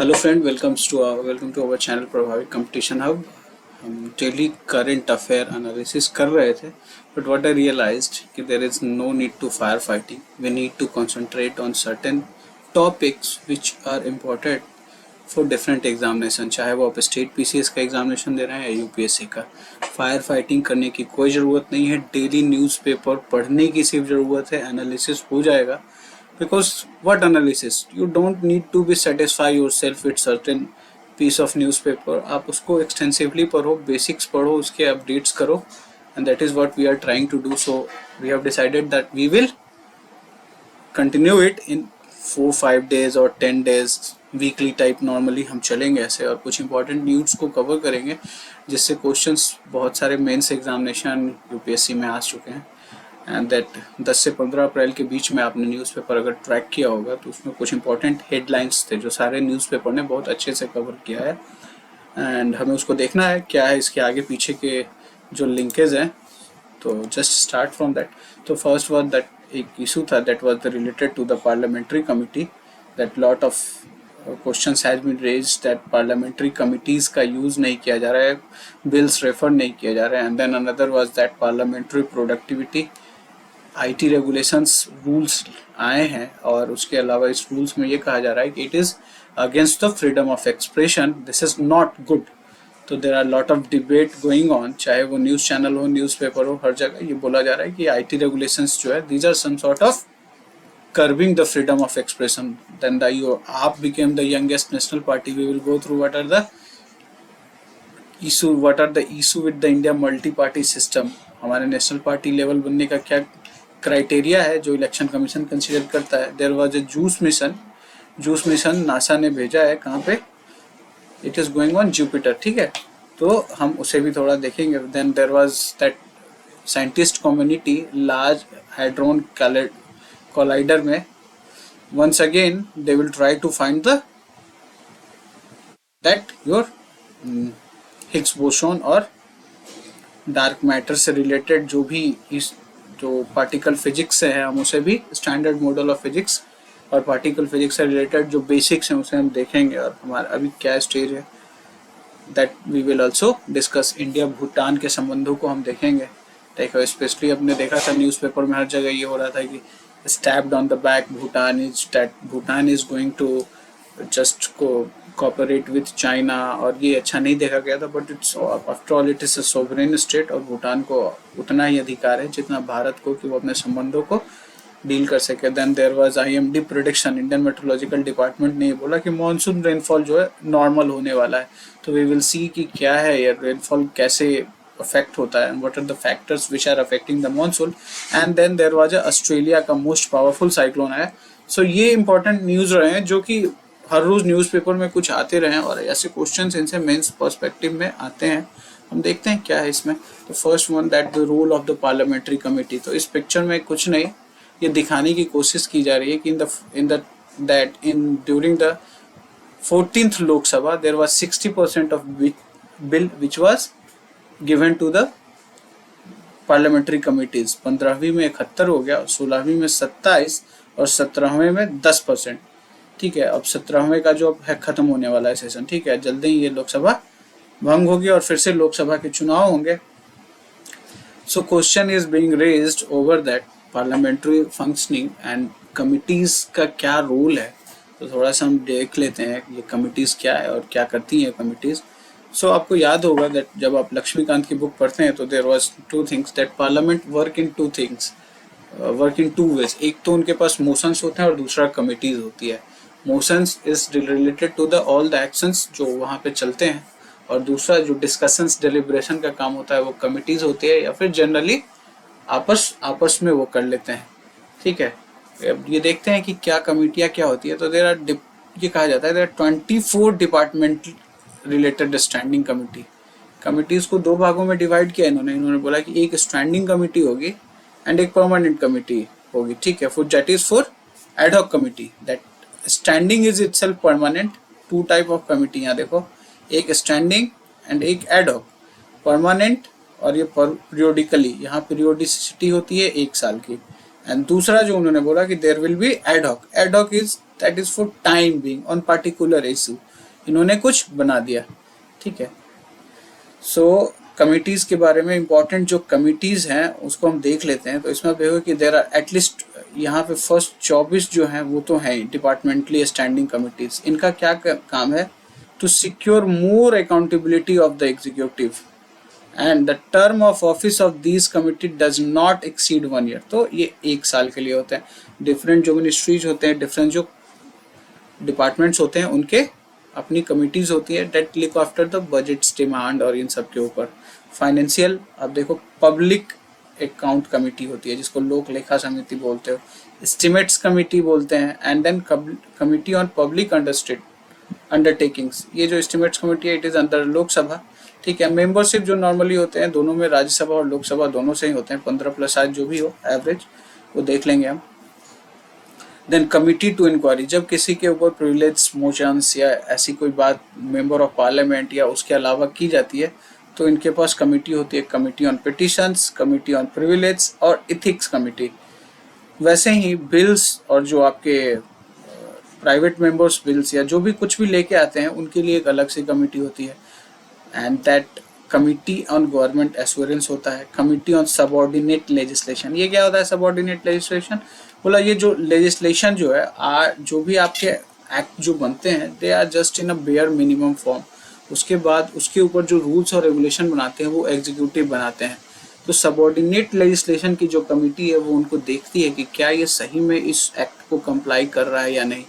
Hello friend, welcome to our channel प्रभावित competition hub. हम daily current affair analysis कर रहे थे, बट व्हाट आई रियलाइज्ड कि there is no need to fire fighting. We need to concentrate on certain topics which are important for different examination, चाहे वो आप state PCS का examination दे रहे हैं या यूपीएससी का। फायर फाइटिंग करने की कोई ज़रूरत नहीं है, डेली न्यूज़पेपर पढ़ने की सिर्फ ज़रूरत है, एनालिसिस हो जाएगा। Because what analysis? You don't need to be satisfy yourself with certain piece of newspaper. आप उसको extensively पढ़ो, basics पढ़ो, उसके updates करो, and that is what we are trying to do. So we have decided that we will continue it in 4-5 days or 10 days weekly type. Normally हम चलेंगे ऐसे और कुछ इंपॉर्टेंट न्यूज़ को कवर करेंगे, जिससे क्वेश्चंस बहुत सारे मेंस एग्जामिनेशन यूपीएससी में आ चुके हैं। एंड दैट 10 से 15 अप्रैल के बीच में आपने न्यूज़पेपर अगर ट्रैक किया होगा तो उसमें कुछ इंपॉर्टेंट हेडलाइंस थे जो सारे न्यूज़पेपर ने बहुत अच्छे से कवर किया है, एंड हमें उसको देखना है क्या है इसके आगे पीछे के जो लिंकेज हैं। तो जस्ट स्टार्ट फ्रॉम दैट। तो फर्स्ट वाज दैट एक इशू था that was the related to the parliamentary committee, that lot of questions has been raised that parliamentary committees का यूज नहीं किया जा रहा है, बिल्स रेफर नहीं किया जा रहा है। And then another was that parliamentary productivity, IT regulations rules आए हैं और उसके अलावा इस रूल्स में ये कहा जा रहा है कि it is against the freedom of expression, this is not good. तो there are lot of debate going on, चाहे वो न्यूज़ चैनल हो, न्यूज़पेपर हो, हर जगह ये बोला जा रहा है कि आईटी रेगुलेशंस जो है these are some sort of curbing the freedom of expression. Then the AAP became the youngest national party. We will go through what are the issue with the India multi-party system. हमारे national party level बनने का क्या criteria है जो election commission consider करता है। There was a Juice mission NASA ने भेजा है, कहाँ पे? It is going on Jupiter, ठीक है, तो हम उसे भी थोड़ा देखेंगे। Then there was that scientist community large hadron collider में once again they will try to find that your Higgs boson और डार्क मैटर से रिलेटेड जो भी इस जो पार्टिकल फिजिक्स से है, हम उसे भी स्टैंडर्ड मॉडल ऑफ फिजिक्स और पार्टिकल फिजिक्स से रिलेटेड जो बेसिक्स हैं उसे हम देखेंगे और हमारा अभी क्या स्टेज है, that we will also discuss. India Bhutan के संबंधों को हम देखेंगे। देखो स्पेशली अपने देखा था न्यूज़पेपर में हर जगह ये हो रहा था कि stabbed on the back, Bhutan is going to just cooperate with China, और ये अच्छा नहीं देखा गया था, but it's after all it is a sovereign state और भूटान को उतना ही अधिकार है जितना भारत को कि वो अपने संबंधों को डील कर सके। Then there was IMD prediction, Indian meteorological department ने ये बोला कि मॉनसून रेनफॉल जो है नॉर्मल होने वाला है। तो वी विल सी कि क्या है ये रेनफॉल कैसे अफेक्ट होता है, what are the factors which are affecting the monsoon. And then there was Australia का मोस्ट पावरफुल साइक्लोन है। सो ये इंपॉर्टेंट न्यूज रहे हैं जो कि हर रोज न्यूज़पेपर में कुछ आते रहे और ऐसे क्वेश्चंस इनसे मेंस पर्सपेक्टिव में आते हैं। हम देखते हैं क्या है इसमें। तो first one that the role of the parliamentary committee. तो इस पिक्चर में कुछ नहीं, ये दिखाने की कोशिश की जा रही है कि during the 14th Lok Sabha there was 60% of bill which was given to the parliamentary committees. 15वीं में 71 हो गया, 16वीं में 27 और 17वें में 10%। ठीक है, अब 17वें का जो है खत्म होने वाला है सेशन, ठीक है, जल्दी ही ये लोकसभा भंग होगी और फिर से लोकसभा के चुनाव होंगे। So question is being raised over that parliamentary functioning and committees का क्या रोल है। तो थोड़ा सा हम देख लेते हैं ये कमिटीज क्या है और क्या करती हैं कमिटीज। सो आपको याद होगा दैट जब आप लक्ष्मीकांत की बुक पढ़ते हैं तो there was two things that parliament work in two ways. एक तो उनके पास मोशंस होते हैं और दूसरा कमिटीज होती है। Motions is related to the all the actions जो वहाँ पे चलते हैं, और दूसरा जो डिस्कशंस डिलिब्रेशन का काम होता है वो कमिटीज होती है, या फिर जनरली आपस में वो कर लेते हैं। ठीक है, अब ये देखते हैं कि क्या कमिटियाँ क्या होती है। तो देयर आर, ये कहा जाता है there are 24 department related standing committee. Committees को दो भागों में डिवाइड किया इन्होंने बोला कि एक स्टैंडिंग कमिटी होगी एंड एक परमानेंट कमिटी होगी। ठीक है, for that is for ad hoc committee. That standing is itself permanent. Two type of committee यहाँ देखो, एक स्टैंडिंग एंड एक एडहॉक। परमानेंट और ये पीरियोडिकली, यहाँ पीरियोडिसिटी होती है 1 साल की। एंड दूसरा जो उन्होंने बोला कि there will be ad hoc. Ad hoc is that is for time being on particular issue. इन्होंने कुछ बना दिया, ठीक है। सो कमिटीज़ के बारे में इंपॉर्टेंट जो कमिटीज़ हैं उसको हम देख लेते हैं। तो इसमें आप देखो कि देर आर एटलीस्ट यहाँ पे फर्स्ट 24 जो हैं वो तो हैं डिपार्टमेंटली स्टैंडिंग कमिटीज़। इनका क्या काम है? To secure more accountability of the executive and the term of office of these committee does not exceed 1 year. तो ये 1 साल के लिए होते हैं। डिफरेंट जो मिनिस्ट्रीज होते हैं, डिफरेंट जो डिपार्टमेंट्स होते हैं, उनके अपनी कमिटीज होती है that look after the budgets demand और इन सब के ऊपर। फाइनेंशियल आप देखो पब्लिक अकाउंट कमेटी होती है जिसको लोक लेखा समिति बोलते हो, एस्टिमेट्स कमेटी बोलते हैं, and then committee on public undertakings. ये जो एस्टिमेट्स कमेटी है इट इज अंडर लोकसभा, ठीक है। मेंबरशिप जो नॉर्मली होते हैं दोनों में, राज्यसभा और लोकसभा दोनों से ही होते हैं, 15+7 जो भी हो एवरेज वो देख लेंगे हम। देन कमिटी टू इंक्वायरी, जब किसी के ऊपर प्रिविलेज मोशंस या ऐसी कोई बात मेंबर ऑफ पार्लियामेंट या उसके अलावा की जाती है तो इनके पास कमिटी होती है, committee on petitions, committee on privilege और इथिक्स कमिटी। वैसे ही बिल्स और जो आपके प्राइवेट मेंबर्स बिल्स या जो भी कुछ भी लेके आते हैं उनके लिए एक अलग से कमिटी होती है, and that committee on government assurance होता है। कमिटी ऑन सबऑर्डिनेट लेजिस्लेशन, ये क्या होता है सबऑर्डिनेट लेजिस्लेशन? बोला ये जो लेजिस्लेशन जो है जो भी आपके एक्ट जो बनते हैं they are just in a bare minimum form. उसके बाद उसके ऊपर जो रूल्स और रेगुलेशन बनाते हैं वो एग्जीक्यूटिव बनाते हैं। तो सबऑर्डिनेट लेजिस्लेशन की जो कमिटी है वो उनको देखती है कि क्या ये सही में इस एक्ट को कंप्लाई कर रहा है या नहीं,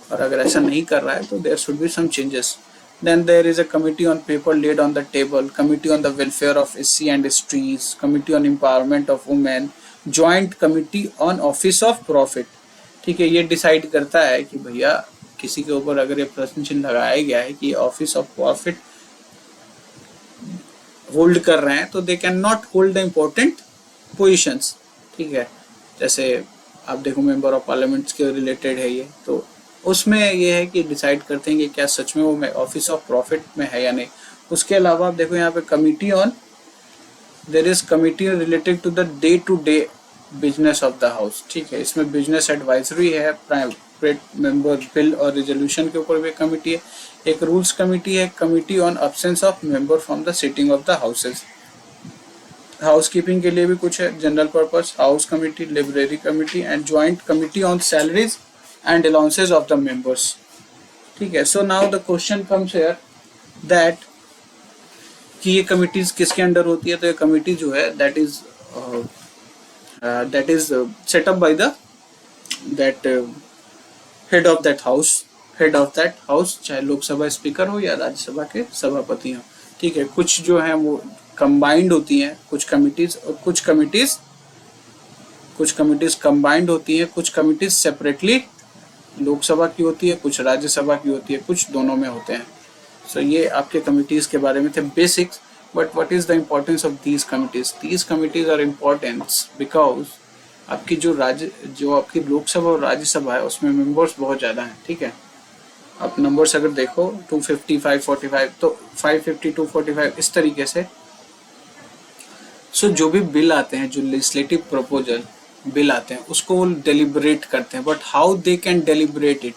और अगर ऐसा नहीं कर रहा है तो there should be some changes. Then there is a committee on paper laid on the table, committee on the welfare of SC and STs, committee on empowerment of women, joint committee on office of profit। ठीक है, ये decide करता है कि भैया किसी के ऊपर अगर ये प्रश्न चिन्ह लगाया गया है कि ऑफिस ऑफ प्रॉफिट होल्ड कर रहे हैं तो they can not hold the important positions, ठीक है। जैसे आप देखो मेंबर ऑफ पार्लियामेंट के रिलेटेड है ये, तो उसमें ये है कि डिसाइड करते हैं कि क्या सच में वो ऑफिस ऑफ प्रॉफिट में है या नहीं। उसके अलावा आप देखो यहाँ पे committee on, there is committee related to the day to day business of the house, ठीक है। इसमें बिजनेस एडवाइजरी है, प्राइवेट मेंबर बिल और रिजोल्यूशन के ऊपर भी कमिटी है। एक रूल्स कमिटी है, committee on absence of member from the sitting of the houses. Housekeeping के लिए भी कुछ है, general purpose house committee, library committee and joint committee on salaries and allowances of the members, ठीक है। So now the question comes here that कि ये committees किसके अंडर होती है? तो ये कमिटी जो है that is set up by the that head of that house, चाहे लोकसभा स्पीकर हो या राज्यसभा के सभापति हो, ठीक है। कुछ जो है वो कंबाइंड होती हैं कुछ कमिटीज, और कुछ कमिटीज कंबाइंड होती हैं, कुछ कमिटीज सेपरेटली लोकसभा की होती है, कुछ राज्यसभा की होती है, कुछ दोनों में होते हैं। सो ये आपके कमिटीज के बारे में थे basics. But what is the importance of these committees? These committees are important because आपकी जो आपकी लोकसभा और राज्यसभा है उसमें मेंबर्स बहुत ज़्यादा हैं, ठीक है। आप नंबर्स अगर देखो 250, 545, तो 550, 245 इस तरीके से। सो जो भी बिल आते हैं, जो लेजिस्लेटिव प्रपोजल बिल आते हैं उसको वो डेलिब्रेट करते हैं, but how they can deliberate it?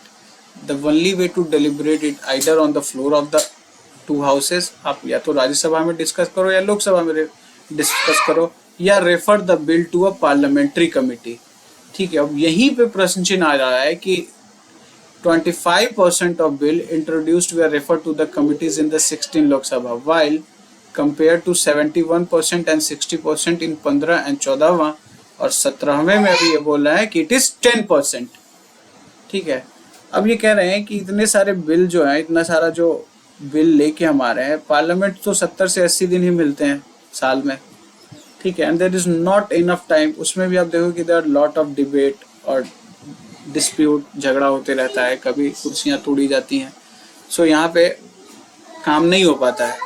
The only way to deliberate it either on the floor of the two houses, आप या तो राज्यसभा में डिस्कस करो या लोकसभा में डिस्कस करो, या refer the bill to a parliamentary committee, ठीक है। अब यहीं पे प्रश्न चिन्ह आ रहा है कि 25% of bill introduced they refer to the committees in the 16 Lok Sabha, while compare to 71% and 60% in 15 and 14वां और 17वें में अभी ये बोल रहा है कि इट इज 10%, ठीक है। अब ये कह रहे हैं कि इतने सारे बिल जो है, इतना सारा जो बिल लेके हम आ रहे हैं, पार्लियामेंट तो 70 से 80 दिन ही मिलते हैं साल में, ठीक है। And there is not enough time. उसमें भी आप देखो कि there are lot of debate और डिस्प्यूट, झगड़ा होते रहता है, कभी कुर्सियां तोड़ी जाती हैं। सो यहाँ पे काम नहीं हो पाता है।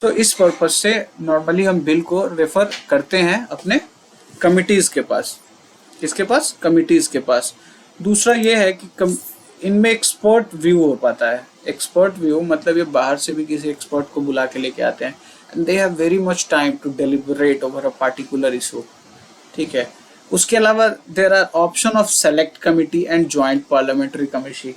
तो इस पर्पज से नॉर्मली हम बिल को रेफर करते हैं अपने कमिटीज के पास। किसके पास? कमिटीज के पास। दूसरा ये है कि इनमें एक्सपर्ट व्यू हो पाता है। एक्सपर्ट व्यू मतलब ये बाहर से भी किसी एक्सपर्ट को बुला के लेके आते हैं, and they have very much time to deliberate over a particular issue, ठीक है। उसके अलावा there are option of select committee and joint parliamentary committee,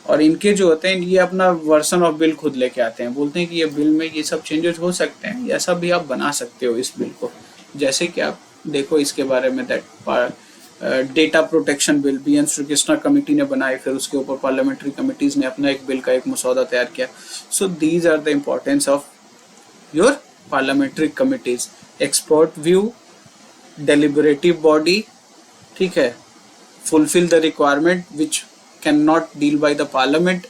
और इनके जो होते हैं ये अपना वर्जन ऑफ बिल खुद लेके आते हैं, बोलते हैं कि ये बिल में ये सब चेंजेस हो सकते हैं, ऐसा भी आप बना सकते हो इस बिल को। जैसे कि आप देखो इसके बारे में that data protection bill B N Shri Krishna committee ने बनाई, फिर उसके ऊपर पार्लियामेंट्री कमिटीज ने अपना एक बिल का एक मसौदा तैयार किया। So these are the importance of your parliamentary committees. Expert view, deliberative body, ठीक है, fulfill the requirement which cannot deal by the parliament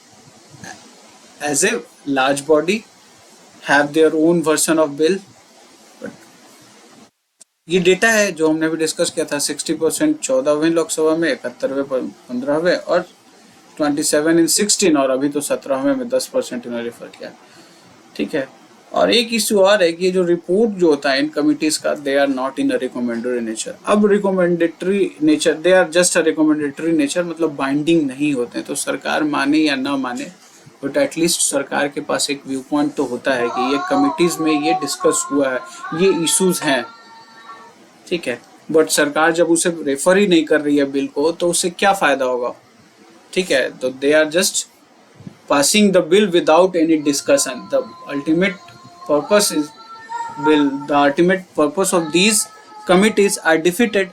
as a large body, have their own version of bill। ये data है जो हमने भी discuss किया था, 60% 14वें लोकसभा में, 71वें 15वें और 27 इन 16, और अभी तो 17वें में 10% इन्होंने रेफर किया, ठीक है। और एक इश्यू और है कि ये जो रिपोर्ट जो होता है इन कमिटीज का, they are not in a recommendary nature. अब recommendatory nature, they are just a recommendatory nature, मतलब बाइंडिंग नहीं होते हैं, तो सरकार माने या ना माने बट एटलीस्ट सरकार के पास एक व्यू पॉइंट तो होता है कि ये कमिटीज में ये डिस्कस हुआ है, ये इश्यूज हैं, ठीक है। बट सरकार जब उसे रेफर ही नहीं कर रही है बिल को, तो उससे क्या फायदा होगा, ठीक है। तो they are just passing the bill without any discussion। The ultimate purpose is bill, the ultimate purpose of these committees are defeated।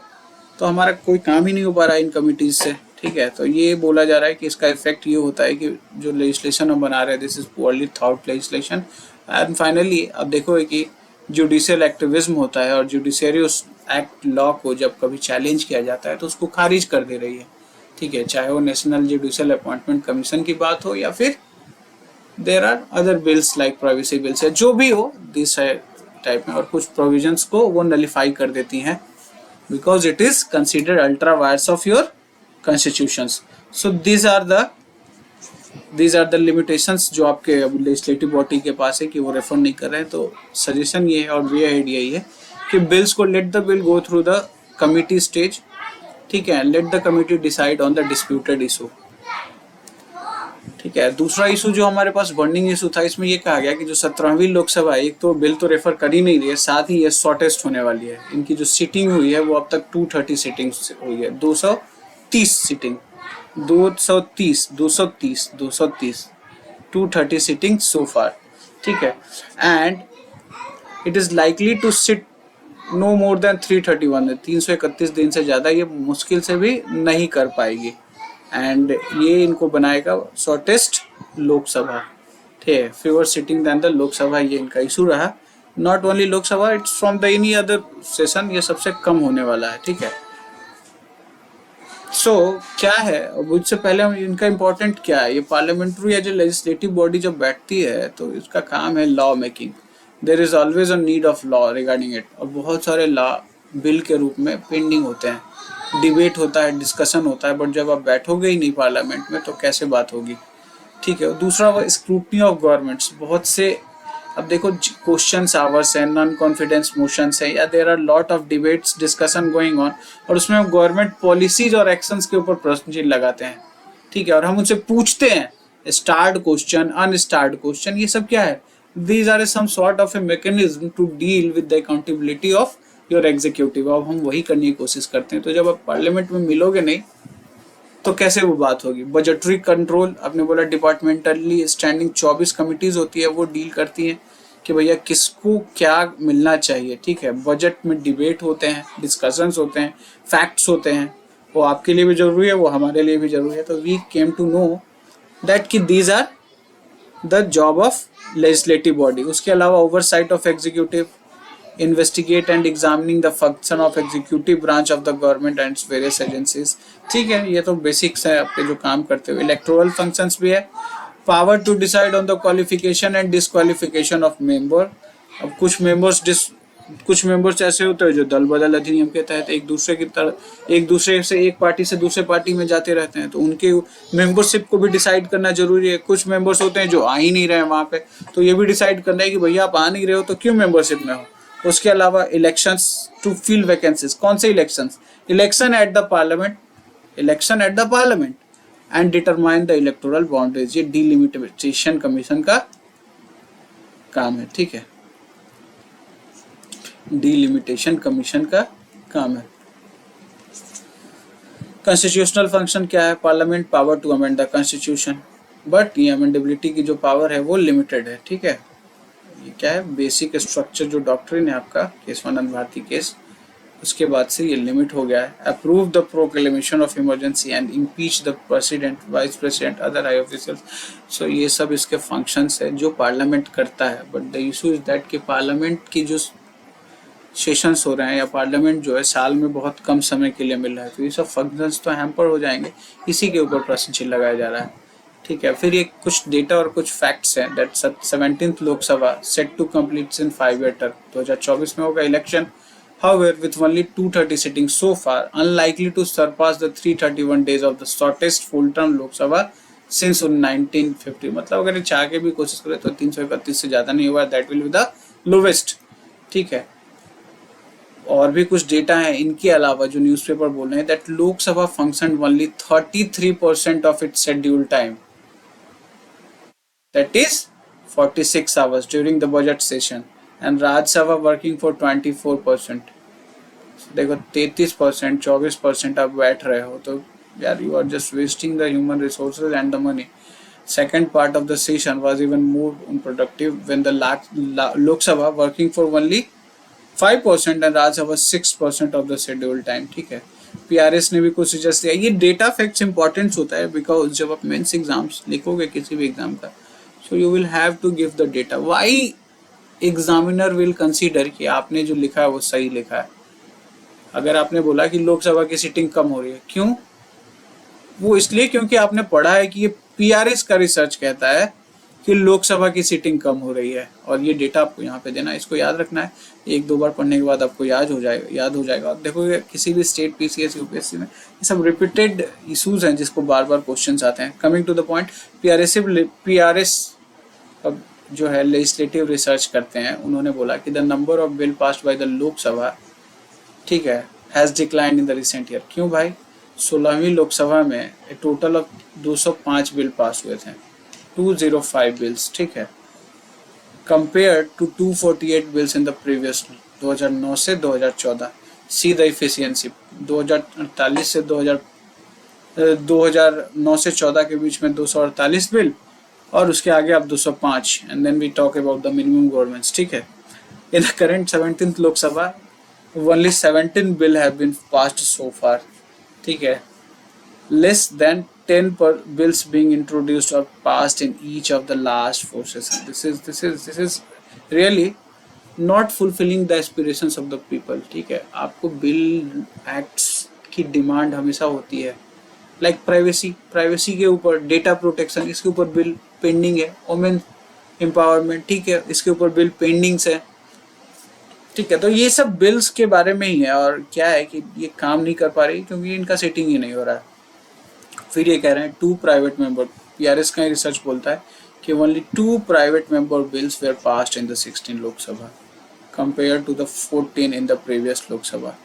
तो हमारा कोई काम ही नहीं हो पा रहा है इन कमिटीज से, ठीक है। तो ये बोला जा रहा है कि इसका इफेक्ट ये होता है कि जो लेजिस्लेशन हम बना रहे हैं, this is poorly thought legislation. And finally अब देखो कि जुडिशियल एक्टिविज्म होता है, और जुडिशरी उस एक्ट लॉ को जब कभी चैलेंज किया जाता है तो उसको खारिज कर दे रही है, ठीक है, चाहे वो नेशनल जुडिशियल अपॉइंटमेंट कमीशन की बात हो या फिर there are other bills like privacy bills है, जो भी हो दिस टाइप में, और कुछ प्रोविजंस को वो नलिफाई कर देती हैं because it is considered ultra vires of your constitutions. So these are the limitations जो आपके लेजिस्लेटिव बॉडी के पास है कि वो रेफर नहीं कर रहे हैं। तो सजेशन ये है और वे हेड यही है कि बिल्स को let the bill go through the committee stage, ठीक है, let the committee decide on the disputed issue, ठीक है। दूसरा इशू जो हमारे पास बर्निंग इशू था, इसमें ये कहा गया कि जो 17वीं लोकसभा, एक तो बिल तो रेफर कर ही नहीं रही है, साथ ही ये शॉर्टेस्ट होने वाली है। इनकी जो सीटिंग हुई है वो अब तक 230 सीटिंग हुई है, 230 सीटिंग, 230 230 सीटिंग सो फार, ठीक है। And it is likely to sit no more than 331, 331 दिन से ज़्यादा ये मुश्किल से भी नहीं कर पाएगी। एंड ये इनको बनाएगा शॉर्टेस्ट लोकसभा, ठीक है, fewer sitting than the Lok Sabha, ये इनका इशू रहा। Not only Lok Sabha, it's from the any other session, ये सबसे कम होने वाला है, ठीक है। सो क्या है, उससे पहले हम इनका इम्पोर्टेंट क्या है, ये पार्लियामेंट्री या जो लेजिस्लेटिव बॉडी जब बैठती है तो इसका काम है law making. There is always a need of law regarding it, और बहुत सारे लॉ बिल के रूप में पेंडिंग होते हैं, डिबेट होता है, डिस्कशन होता है, बट जब आप बैठोगे ही नहीं पार्लियामेंट में तो कैसे बात होगी, ठीक है। दूसरा वो स्क्रूटनी ऑफ गवर्नमेंट्स, बहुत से अब देखो क्वेश्चंस आवर्स है, नॉन कॉन्फिडेंस मोशंस है, या there are lot of debates discussion going on, और उसमें हम गवर्नमेंट पॉलिसीज और एक्शंस के ऊपर प्रश्न चिन्ह लगाते हैं, ठीक है, और हम उनसे पूछते हैं स्टार्ड क्वेश्चन, अनस्टार्ड क्वेश्चन, ये सब क्या है, these are some sort of a mechanism to deal with the accountability of your executive. अब हम वही करने की कोशिश करते हैं। तो जब आप पार्लियामेंट में मिलोगे नहीं तो कैसे वो बात होगी। बजटरी कंट्रोल, आपने बोला डिपार्टमेंटली स्टैंडिंग 24 कमिटीज होती है, वो डील करती हैं कि भैया किसको क्या मिलना चाहिए, ठीक है। बजट में डिबेट होते हैं, डिस्कशंस होते हैं, फैक्ट्स होते हैं, वो आपके लिए भी जरूरी है, वो हमारे लिए भी जरूरी है। तो we came to know that कि these are the job of legislative body. उसके अलावा oversight of executive, investigate and examining the function of executive branch of the government and its various agencies, ठीक है, ये तो बेसिक्स है आपके जो काम करते हुए। इलेक्टोरल फंक्शंस भी है, power to decide on the qualification and disqualification of member. अब कुछ मेंबर्स ऐसे होते हैं जो दल बदल अधिनियम के तहत एक दूसरे से एक पार्टी से दूसरे पार्टी में जाते रहते हैं, तो उनके मेंबरशिप को भी डिसाइड करना जरूरी है। कुछ मेंबर्स होते हैं जो आ ही नहीं रहे हैं वहाँ पे, तो ये भी डिसाइड करना है कि भैया आप आ नहीं रहे हो तो क्यों मेंबरशिप में हो। उसके अलावा इलेक्शंस टू फिल वैकेंसीज, कौन से elections, election at the parliament and determine the electoral boundaries, ये डिलिमिटेशन कमीशन का काम है, ठीक है, डिलिमिटेशन कमीशन का काम है। कॉन्स्टिट्यूशनल फंक्शन क्या है? Parliament power to amend the constitution, but ये अमेंडेबिलिटी की जो पावर है वो लिमिटेड है, ठीक है। ये क्या है? बेसिक स्ट्रक्चर जो डॉक्ट्रिन है आपका केशवानंद भारती केस, उसके बाद से ये लिमिट हो गया है। Approve the proclamation of emergency and impeach the president, vice president, other high officials. So ये सब इसके फंक्शंस है जो पार्लियामेंट करता है, but the issue is that कि पार्लियामेंट की जो सेशंस हो रहे हैं या पार्लियामेंट जो है साल में बहुत कम समय के लिए मिल रहा है, तो ये सब फंक्शंस तो हैम्पर हो जाएंगे। इसी के ऊपर प्रश्न चिन्ह लगाया जा रहा है, ठीक है। फिर ये कुछ डेटा और कुछ फैक्ट्स हैं that 17th Lok Sabha set to complete in 5 year term. 2024 में होगा election, however with only 230 sittings so far, unlikely to surpass the 331 days of the shortest full term Lok Sabha since 1950। मतलब अगर चाह के भी कोशिश करें तो 331 से ज्यादा नहीं हुआ, that will be the lowest, ठीक है। और भी कुछ डेटा है इनके अलावा जो न्यूज़पेपर बोल रहे हैं that Lok Sabha function only 33% of its schedule time, that is 46 hours during the budget session, and Rajya Sabha working for 24%। देखो 33%, 24% आप बैठ रहे हो तो यार you are just wasting the human resources and the money. Second part of the session was even more unproductive when the Lok Sabha working for only 5% and Rajya 6% of the scheduled time, ठीक है। PRS ने भी कुछ suggest किया। ये data facts important होता है because जब आप मेंस एग्जाम्स लिखोगे किसी भी एग्जाम का, so you will have to give the data. Why examiner will consider कि आपने जो लिखा है वो सही लिखा है। अगर आपने बोला कि लोकसभा की सीटिंग कम हो रही है, क्यों? वो इसलिए क्योंकि आपने पढ़ा है कि ये PRS का रिसर्च कहता है कि लोकसभा की सीटिंग कम हो रही है, और ये डेटा आपको यहाँ पे देना है। इसको याद रखना है, एक दो बार पढ़ने के बाद आपको याद हो जाएगा। और देखोगे किसी भी स्टेट PCS UPSC में ये सब रिपीटेड इशूज हैं जिसको बार बार क्वेश्चंस आते हैं। Coming to the point, PRS अब जो है लेजिस्लेटिव रिसर्च करते हैं, उन्होंने बोला कि the number of bill passed by the Lok Sabha, ठीक है, has declined in the recent year. क्यों भाई? 16वीं लोकसभा में टोटल ऑफ 205 बिल पास हुए थे, 205 बिल्स, ठीक है, compare to 248 bills in the previous 2009 से 2014। सी द इफिशियंसी 2048 से 2009 से 14 के बीच में 248 बिल, और उसके आगे आप 205, and then we talk about the minimum governments, ठीक है। In the current 17th Lok Sabha only 17 bill have been passed so far, ठीक है, less than 10 bills being introduced or passed in each of the last 4 sessions। this is really not fulfilling the aspirations of the people, ठीक है। आपको bill acts की demand हमेशा होती है, like privacy के ऊपर, डेटा प्रोटेक्शन, इसके ऊपर बिल पेंडिंग है। वुमेन एम्पावरमेंट, ठीक है, इसके ऊपर बिल पेंडिंग है, ठीक है। तो ये सब बिल्स के बारे में ही है, और क्या है कि ये काम नहीं कर पा रही क्योंकि इनका सेटिंग ही नहीं हो रहा है। फिर ये कह रहे हैं 2 प्राइवेट मेंबर, PRS का रिसर्च बोलता है कि only 2 private member bills were passed in the 16 Lok Sabha compare to the 14 in the previous Lok Sabha.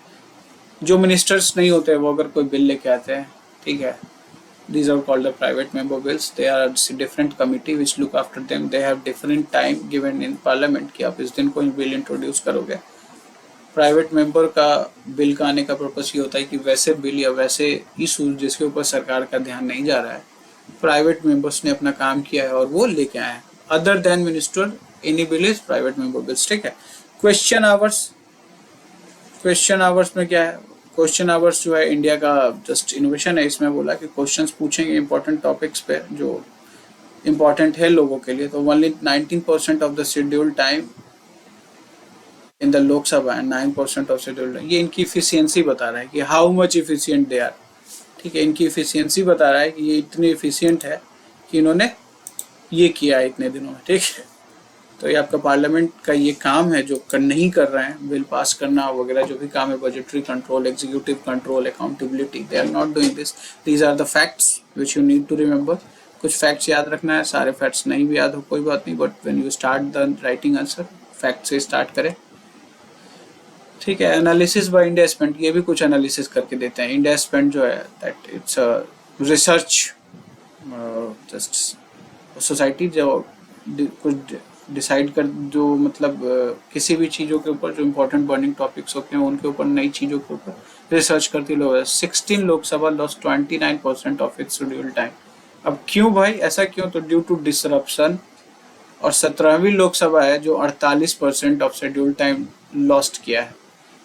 जो मिनिस्टर्स नहीं होते वो अगर कोई बिल लेके आते हैं, ठीक है, these are called the private member bills, they are a different committee which look after them, they have different time given in parliament कि आप इस दिन कोई बिल इंट्रोड्यूस करोगे। प्राइवेट मेंबर का बिल का आने का पर्पस ये होता है कि वैसे बिल या वैसे इशूज जिसके ऊपर सरकार का ध्यान नहीं जा रहा है, प्राइवेट मेंबर्स ने अपना काम किया है और वो लेके आए हैं। Other than minister any bill is private member bills, ठीक है। क्वेश्चन आवर्स में क्या है? क्वेश्चन आवर्स जो है इंडिया का जस्ट इनोवेशन है। इसमें बोला कि क्वेश्चंस पूछेंगे इंपॉर्टेंट टॉपिक्स पे जो इम्पोर्टेंट है लोगों के लिए। तो only 19% of the schedule time in the Lok Sabha and 9% of schedule time. ये इनकी इफिशियंसी बता रहा है कि how much efficient they are, ठीक है। इनकी इफिशियंसी बता रहा है कि ये इतने इफिशियंट है कि इन्होंने ये किया है इतने दिनों में, ठीक है। तो ये आपका पार्लियामेंट का ये काम है जो नहीं कर रहे हैं, बिल पास करना वगैरह जो भी काम है, budgetary control, executive control, accountability, they are not doing this. These are the facts which you need to remember. कुछ फैक्ट्स याद रखना है, सारे फैक्ट्स नहीं भी याद हो कोई बात नहीं, but when you start the writing answer fact से स्टार्ट करें, ठीक है। एनालिसिस बाय इंडिया स्पेंट, ये भी कुछ एनालिसिस करके देते हैं। इंडिया स्पेंट जो है that it's research, just society जो कुछ डिसाइड कर, जो मतलब किसी भी चीज़ों के ऊपर जो इम्पोर्टेंट बर्निंग टॉपिक्स होते हैं उनके ऊपर, नई चीज़ों के ऊपर रिसर्च करती लोग है। 16 Lok Sabha lost 29% of its schedule time. अब क्यों भाई, ऐसा क्यों? तो ड्यू टू डिसरप्शन। और 17वीं लोकसभा है जो 48% ऑफ शेड्यूल टाइम लॉस्ट किया है।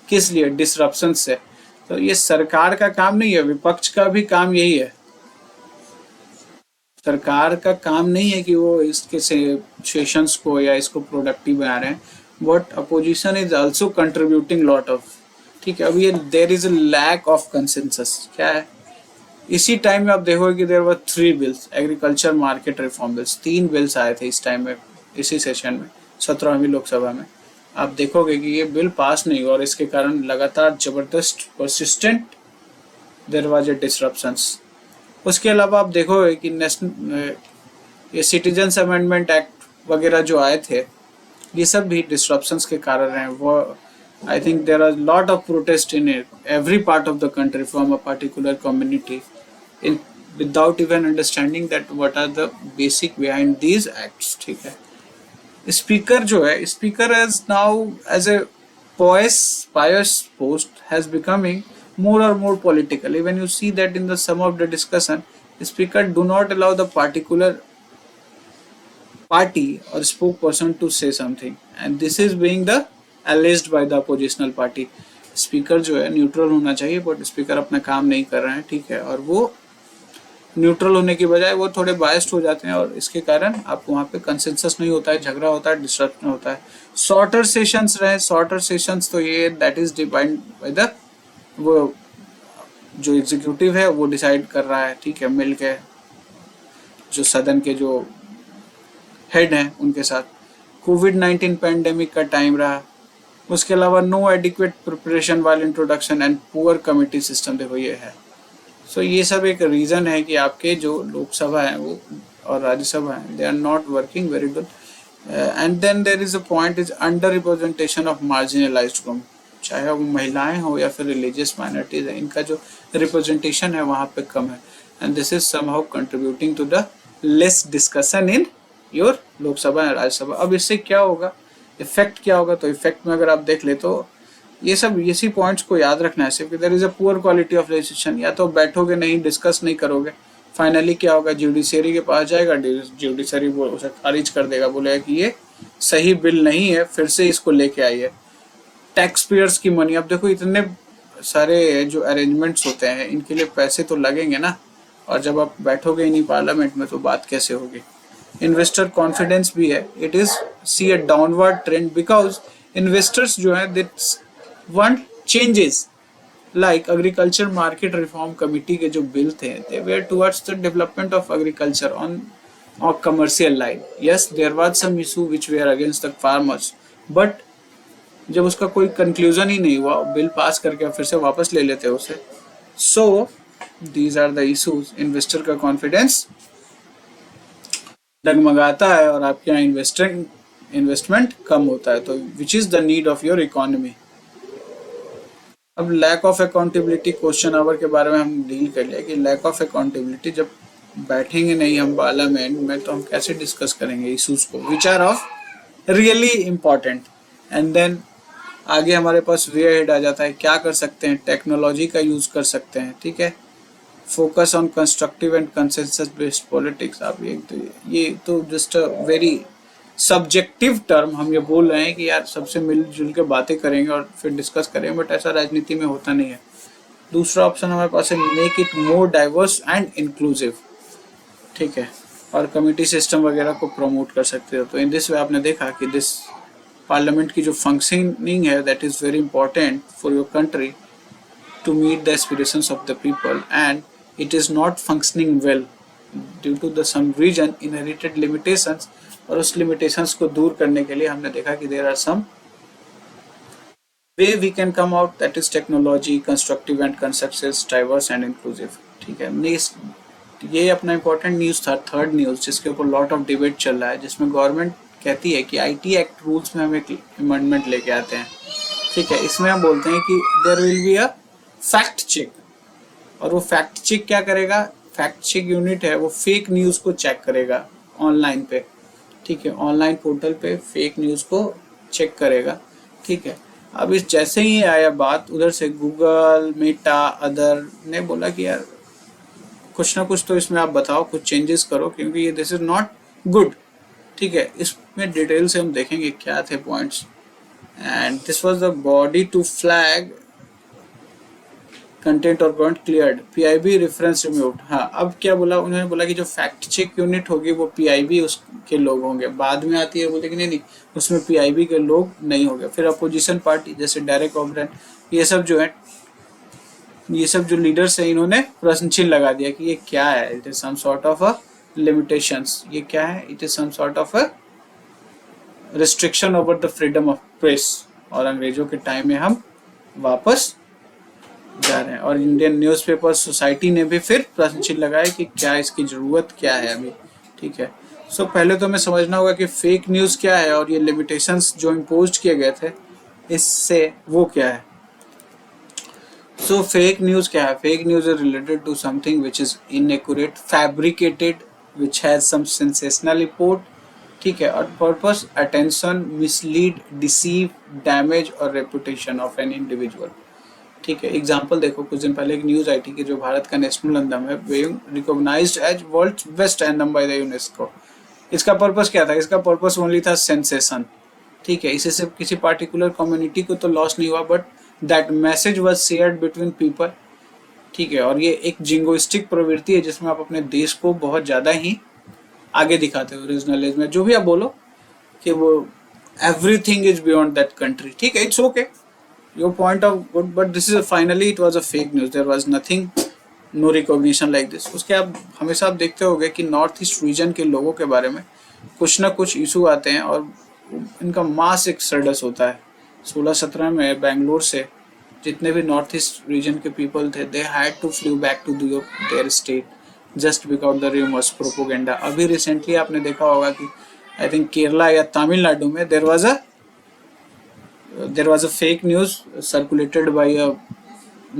किस लिए? डिसरप्शन से। तो ये सरकार का काम नहीं है, विपक्ष का भी काम यही है। सरकार का काम नहीं है कि वो इसके सेशंस को या इसको प्रोडक्टिव बना रहे हैं, but opposition is also contributing lot of. ठीक है, अब ये there is a lack of consensus. क्या है? इसी टाइम में आप देखोगे कि there were 3 bills, agriculture market reform bills, 3 bills आए थे इस टाइम में, इसी सेशन में, 17वीं लोकसभा में। आप देखोगे कि ये बिल पास नहीं हुआ और इसके कारण लगातार जबरदस्त persistent there was a disruptions. उसके अलावा आप देखोगे कि नेशनल ये सिटीजन्स अमेंडमेंट एक्ट वगैरह जो आए थे, ये सब भी डिसरप्शंस के कारण हैं। वो I think there are lot of protest in every part of the country from a particular community in without even understanding that what are the basic behind these acts. ठीक है, स्पीकर जो है, speaker as now as a pious post has becoming more or more political. Even you see that in the sum of the discussion, speaker do not allow the particular party or spokesperson to say something, and this is being the alleged by the oppositional party. Speaker जो है neutral होना चाहिए, but speaker अपना काम नहीं कर रहे हैं। ठीक है, और वो न्यूट्रल होने की बजाय वो थोड़े बायस्ड हो जाते हैं और इसके कारण आपको वहाँ पे कंसेंसस नहीं होता है, झगड़ा होता है, डिस्ट्रक्शन होता है। शॉर्टर सेशंस रहे, शॉर्टर सेशंस तो ये that is depend by the वो जो एग्जीक्यूटिव है वो डिसाइड कर रहा है। ठीक है, मिल के जो सदन के जो हेड हैं उनके साथ। कोविड-19 पैंडेमिक का टाइम रहा, उसके अलावा no adequate preparation while introduction and poor committee system, देखो ये है। सो ये सब एक रीज़न है कि आपके जो लोकसभा है वो और राज्यसभा है, they are not working very good. And then there is a point is under representation of marginalised group, चाहे वो महिलाएं हो या फिर रिलीजियस माइनॉरिटीज है, इनका जो रिप्रेजेंटेशन है वहाँ पे कम है। And this is somehow contributing to the less discussion in your Lok Sabha and Rajya Sabha. अब इससे क्या होगा, इफेक्ट क्या होगा? तो इफेक्ट में अगर आप देख ले तो ये सब इसी पॉइंट्स को याद रखना है सिर्फ। There is a poor quality of legislation, या तो बैठोगे नहीं, डिस्कस नहीं करोगे, फाइनली क्या होगा, जुडिशरी के पास जाएगा, जुडिशरी वो उसे खारिज कर देगा, बोलेगा कि ये सही बिल नहीं है, फिर से इसको लेके आइए। टैक्स पेयर्स की मनी, अब देखो इतने सारे जो अरेंजमेंट्स होते हैं इनके लिए पैसे तो लगेंगे ना, और जब आप बैठोगे ही नहीं पार्लियामेंट में तो बात कैसे होगी। इन्वेस्टर कॉन्फिडेंस भी है, it is see a downward trend because investors जो है they want changes. Like agriculture market reform committee के जो बिल थे, they were towards the development of agriculture on commercial line. Yes, there was some issue which were against the farmers, but जब उसका कोई conclusion ही नहीं हुआ, bill pass करके फिर से वापस ले लेते हैं उसे। So these are the issues. Investor का कॉन्फिडेंस डगमगाता है और आपके यहाँ इन्वेस्टमेंट कम होता है, तो which is the need of your economy. अब lack of accountability question hour के बारे में हम डील कर लिया कि लैक ऑफ अकाउंटेबिलिटी, जब बैठेंगे नहीं हम पार्लियामेंट में तो हम कैसे डिस्कस करेंगे इशूज को which are of really important. And then आगे हमारे पास वे हेड आ जाता है, क्या कर सकते हैं, टेक्नोलॉजी का यूज कर सकते हैं। ठीक है, focus on constructive and consensus based politics. आप ये तो just a very subjective term हम ये बोल रहे हैं कि यार सबसे मिलजुल के बातें करेंगे और फिर डिस्कस करेंगे, बट ऐसा राजनीति में होता नहीं है। दूसरा ऑप्शन हमारे पास है, make it more diverse and inclusive. ठीक है, और कमिटी सिस्टम वगैरह को प्रमोट कर सकते हो। तो इन दिस वे आपने देखा कि दिस पार्लियामेंट की जो फंक्शनिंग है that is very important for your country to meet the aspirations of the people, and it is not functioning well due to the some region inherited limitations। और उस limitations को दूर करने के लिए हमने देखा कि there are some way we can come out, that is technology, constructive and consensus, diverse and inclusive। ठीक है, नेक्स्ट ये अपना important न्यूज़ था, थर्ड न्यूज़, जिसके ऊपर लॉट ऑफ डिबेट चल रहा है, जिसमें गवर्नमेंट कहती है कि IT एक्ट रूल्स में हम एक अमेंडमेंट लेके आते हैं। ठीक है, इसमें हम बोलते हैं कि there will be a fact check, और वो फैक्ट चेक क्या करेगा, फैक्ट चेक यूनिट है वो फेक न्यूज़ को चेक करेगा ऑनलाइन पे, ठीक है, ऑनलाइन पोर्टल पे फेक न्यूज़ को चेक करेगा। ठीक है, अब इस जैसे ही आया बात उधर से गूगल, मेटा, अदर ने बोला कि यार कुछ ना कुछ तो इसमें आप बताओ, कुछ चेंजेस करो, क्योंकि ये दिस इज नॉट गुड। ठीक है, इसमें डिटेल से हम देखेंगे क्या थे points. And this was the body to flag content और point cleared, PIB reference removed. हाँ, अब क्या बोला उन्होंने, बोला कि जो फैक्ट चेक यूनिट होगी वो पीआईबी उसके लोग होंगे। बाद में आती है बोले कि नहीं नहीं, उसमें पीआईबी के लोग नहीं होंगे। फिर अपोजिशन पार्टी जैसे डेरेक ओब्रेन, ये सब जो है, ये सब जो लीडर्स है, इन्होंने प्रश्न चिन्ह लगा दिया कि ये क्या है, it is some sort of a limitations. ये क्या है, it is some sort of a restriction over the freedom of press. और अंग्रेजों के टाइम में हम वापस जा रहे हैं। और इंडियन न्यूज़पेपर सोसाइटी ने भी फिर प्रश्न चिन्ह लगाया कि क्या इसकी जरूरत क्या है अभी। ठीक है, सो पहले तो हमें समझना होगा कि फेक न्यूज़ क्या है और ये लिमिटेशंस जो इम्पोज किए गए थे इससे वो क्या है। सो फेक न्यूज़ क्या है? Fake news is related to something which is inaccurate, fabricated, which has some sensational report. ठीक है, और purpose attention, mislead, deceive, damage और रेपुटेशन ऑफ एन इंडिविजुअल। ठीक है, एग्जाम्पल देखो, कुछ दिन पहले एक न्यूज आई थी कि जो भारत का नेशनल एंथम है being recognised as world's best anthem by the UNESCO. इसका पर्पस क्या था? इसका पर्पस ओनली था सेंसेशन। ठीक है, इससे सिर्फ किसी पार्टिकुलर कम्युनिटी को तो लॉस नहीं हुआ, but that message was shared between people. ठीक है, और ये एक जिंगोइस्टिक प्रवृत्ति है जिसमें आप अपने देश को बहुत ज़्यादा ही आगे दिखाते हो। रीजनलिज्म में जो भी आप बोलो कि वो everything is beyond that country. ठीक है, it's okay, your point of good, but this is finally it was a fake news. There was nothing, no recognition like this. उसके आप हमेशा आप देखते होंगे कि नॉर्थ ईस्ट रीजन के लोगों के बारे में कुछ ना कुछ इशू आते हैं और इनका मास एक्सोडस होता है। 16-17 में बेंगलोर से जितने भी नॉर्थ ईस्ट रीजन के पीपल थे, they had to flew back to their state just because the rumours, propaganda. अभी रिसेंटली आपने देखा होगा कि आई थिंक केरला या तमिलनाडु में there was a fake news circulated by a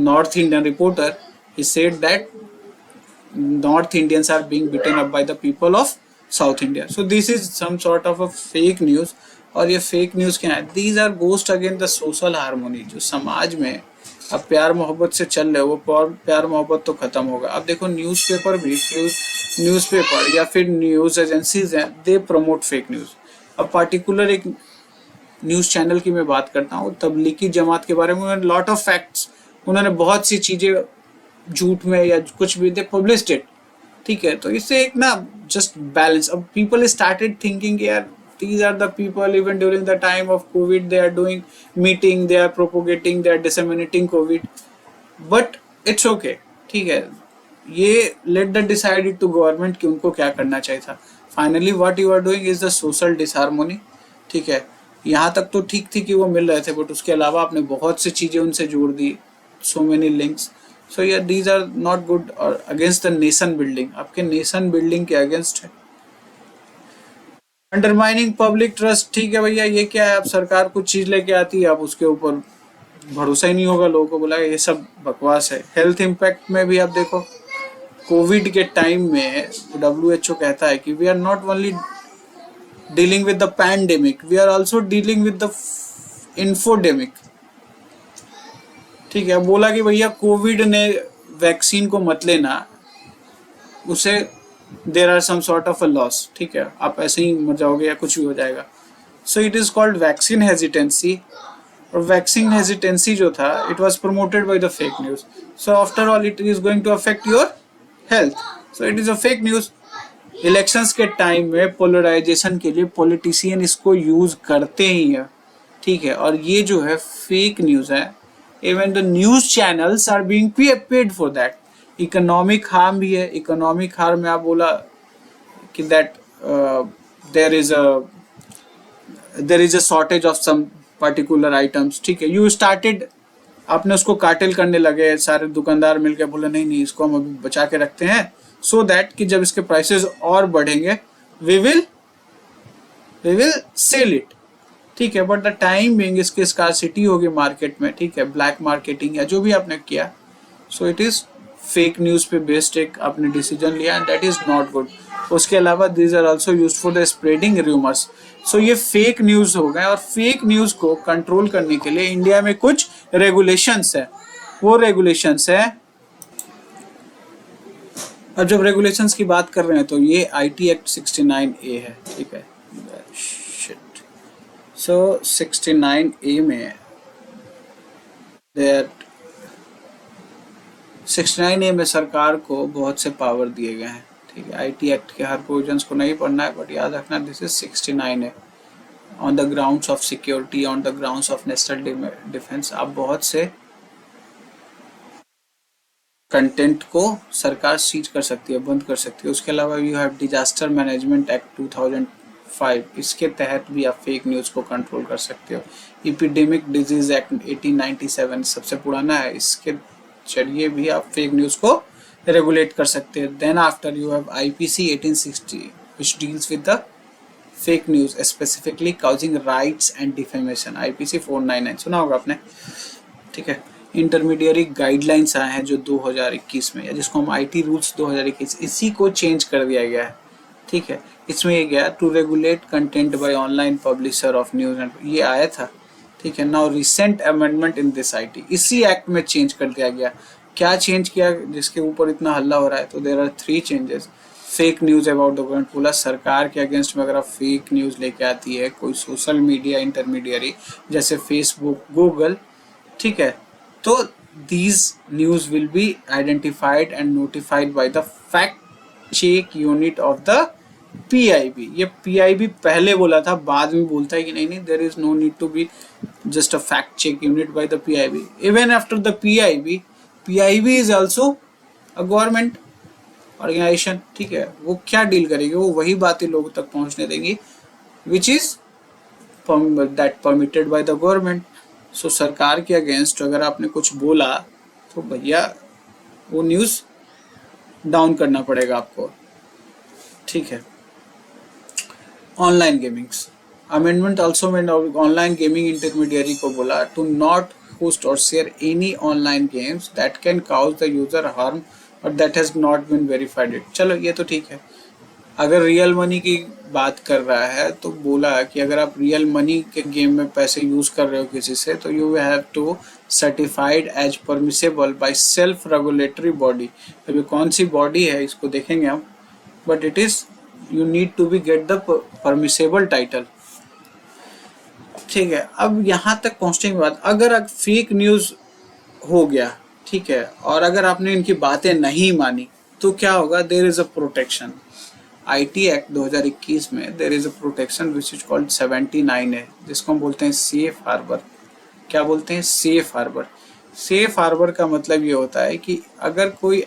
North Indian reporter. He said that North Indians are being beaten up by the people of South India. So this is some sort of a fake news. और ये fake news क्या है? These are goes against the social harmony. जो समाज में अब प्यार मोहब्बत से चल रहे वो प्यार मोहब्बत तो खत्म होगा। अब देखो न्यूज़पेपर भी, न्यूज़पेपर या फिर न्यूज़ एजेंसीज हैं, दे प्रमोट फेक न्यूज़। अब पार्टिकुलर एक न्यूज़ चैनल की मैं बात करता हूँ, तबलीगी जमात के बारे में लॉट ऑफ फैक्ट्स, उन्होंने बहुत सी चीज़ें झूठ में या कुछ भी दे पब्लिश्ड इट। ठीक है, तो इससे एक ना जस्ट बैलेंस। अब पीपल स्टार्टेड थिंकिंग यार these are the people even during the time of COVID they are doing meeting, they are propagating, they are disseminating COVID, but it's okay। ठीक है, ये let the decide it to government कि उनको क्या करना चाहिए था। Finally what you are doing is the social disharmony। ठीक है, यहाँ तक तो ठीक थी कि वो मिल रहे थे, बट उसके अलावा आपने बहुत सी चीज़ें उनसे जोड़ दी, सो मेनी लिंक्स। सो यार दीज आर नॉट गुड और अगेंस्ट द नेशन बिल्डिंग, आपके नेशन बिल्डिंग के अगेंस्ट है। Undermining public trust. ठीक है भैया, ये क्या है? अब सरकार कुछ चीज़ लेके आती है, अब उसके ऊपर भरोसा ही नहीं होगा लोगों को, बोला ये सब बकवास है। हेल्थ इम्पैक्ट में भी आप देखो, कोविड के टाइम में WHO कहता है कि we are not only dealing with the pandemic, we are also dealing with the infodemic। ठीक है, बोला कि भैया कोविड ने वैक्सीन को मत लेना, उसे there are some sort of a loss. ठीक है, आप ऐसे ही मर जाओगे या कुछ भी हो जाएगा। So it is called vaccine hesitancy. और वैक्सीन हेजिटेंसी जो था, it was promoted by the fake news. So after all it is going to affect your health, so it is a fake news. Elections के time में polarisation के लिए politician इसको use करते ही है। ठीक है, और ये जो है फेक न्यूज है। Even the news channels are being paid for that. Economic harm भी है। इकोनॉमिक हार्म में आप बोला कि that there is a shortage of some particular items. ठीक है, यू स्टार्टेड, आपने उसको कार्टेल करने लगे, सारे दुकानदार मिलकर बोले नहीं नहीं इसको हम अभी बचा के रखते हैं, सो दैट कि जब इसके प्राइसेस और बढ़ेंगे वी विल सेल इट। ठीक है, बट द टाइम बिंग इसकी स्कार्सिटी होगी मार्केट में। ठीक है, ब्लैक मार्केटिंग या जो भी आपने किया, so it is fake news पे बेस्ड एक आपने डिसीजन लिया and that is not good. उसके अलावा these are also use for the spreading rumours. So ये फेक न्यूज हो गए और फेक न्यूज को कंट्रोल करने के लिए इंडिया में कुछ रेगुलेशंस है। वो रेगुलेशंस है, अब जब रेगुलेशंस की बात कर रहे हैं तो ये आईटी एक्ट 69A है, ठीक है। शिट। सो 69A में दैट 69A में सरकार को बहुत से पावर दिए गए हैं, ठीक है। आईटी एक्ट के हर प्रोविजंस को नहीं पढ़ना है, बट याद रखना this is 69A। On the grounds of security, on the grounds of national defence, आप बहुत से कंटेंट को सरकार सीज कर सकती है, बंद कर सकती है। उसके अलावा you have disaster management act 2005, इसके तहत भी आप फेक न्यूज को कंट्रोल कर सकते हो। एपिडेमिक डिजीज एक्ट 1897 सबसे पुराना है, इसके जरिए भी आप फेक न्यूज को रेगुलेट कर सकते हैं। Then after you have IPC 1860 which deals with the fake news specifically causing riots and defamation. IPC 499 सुना होगा आपने, ठीक है। इंटरमीडियरी गाइडलाइंस आए हैं जो 2021 में, या जिसको हम आईटी रूल्स 2021, इसी को चेंज कर दिया गया है, ठीक है। इसमें ये गया to regulate content by online publisher of news and, ये आया था, ठीक है। Now recent amendment in this IT, इसी एक्ट में चेंज कर दिया गया। क्या चेंज किया जिसके ऊपर इतना हल्ला हो रहा है? तो there are 3 changes. Fake news about the government, बोला सरकार के अगेंस्ट में अगर आप फेक न्यूज लेके आती है कोई सोशल मीडिया इंटरमीडियरी जैसे फेसबुक, गूगल, ठीक है, तो these news will be identified and notified by the fact check unit of the PIB। ये PIB पहले बोला था, बाद में बोलता है कि नहीं there is no need to be just a fact check unit by the PIB। even after the PIB is also a government organization, ठीक है। वो क्या डील करेगी? वो वही बातें लोगों तक पहुंचने देंगी which is that permitted by the government। सो सरकार के अगेंस्ट अगर आपने कुछ बोला तो भैया वो न्यूज़ डाउन करना पड़ेगा आपको, ठीक है। ऑनलाइन गेमिंग्स अमेंडमेंट ऑल्सो में ऑनलाइन गेमिंग इंटरमीडियरी को बोला टू नॉट होस्ट और share any online games that can cause the user harm और that has not been verified. चलो ये तो ठीक है। अगर रियल मनी की बात कर रहा है तो बोला कि अगर आप रियल मनी के गेम में पैसे यूज कर रहे हो किसी से, तो you have to certified as permissible by self regulatory body. अभी कौन सी बॉडी है इसको देखेंगे हम, but it is you need to be get the permissible title, ठीक है। अब यहाँ तक पहुंचने के बाद अगर फेक न्यूज हो गया, ठीक है, और अगर आपने इनकी बातें नहीं मानी तो क्या होगा? There is a protection. IT act 2021 में there is a protection which is called 79A, जिसको हम बोलते हैं सेफ हार्बर। क्या बोलते हैं? Safe harbour. सेफ हार्बर का मतलब ये होता है कि अगर कोई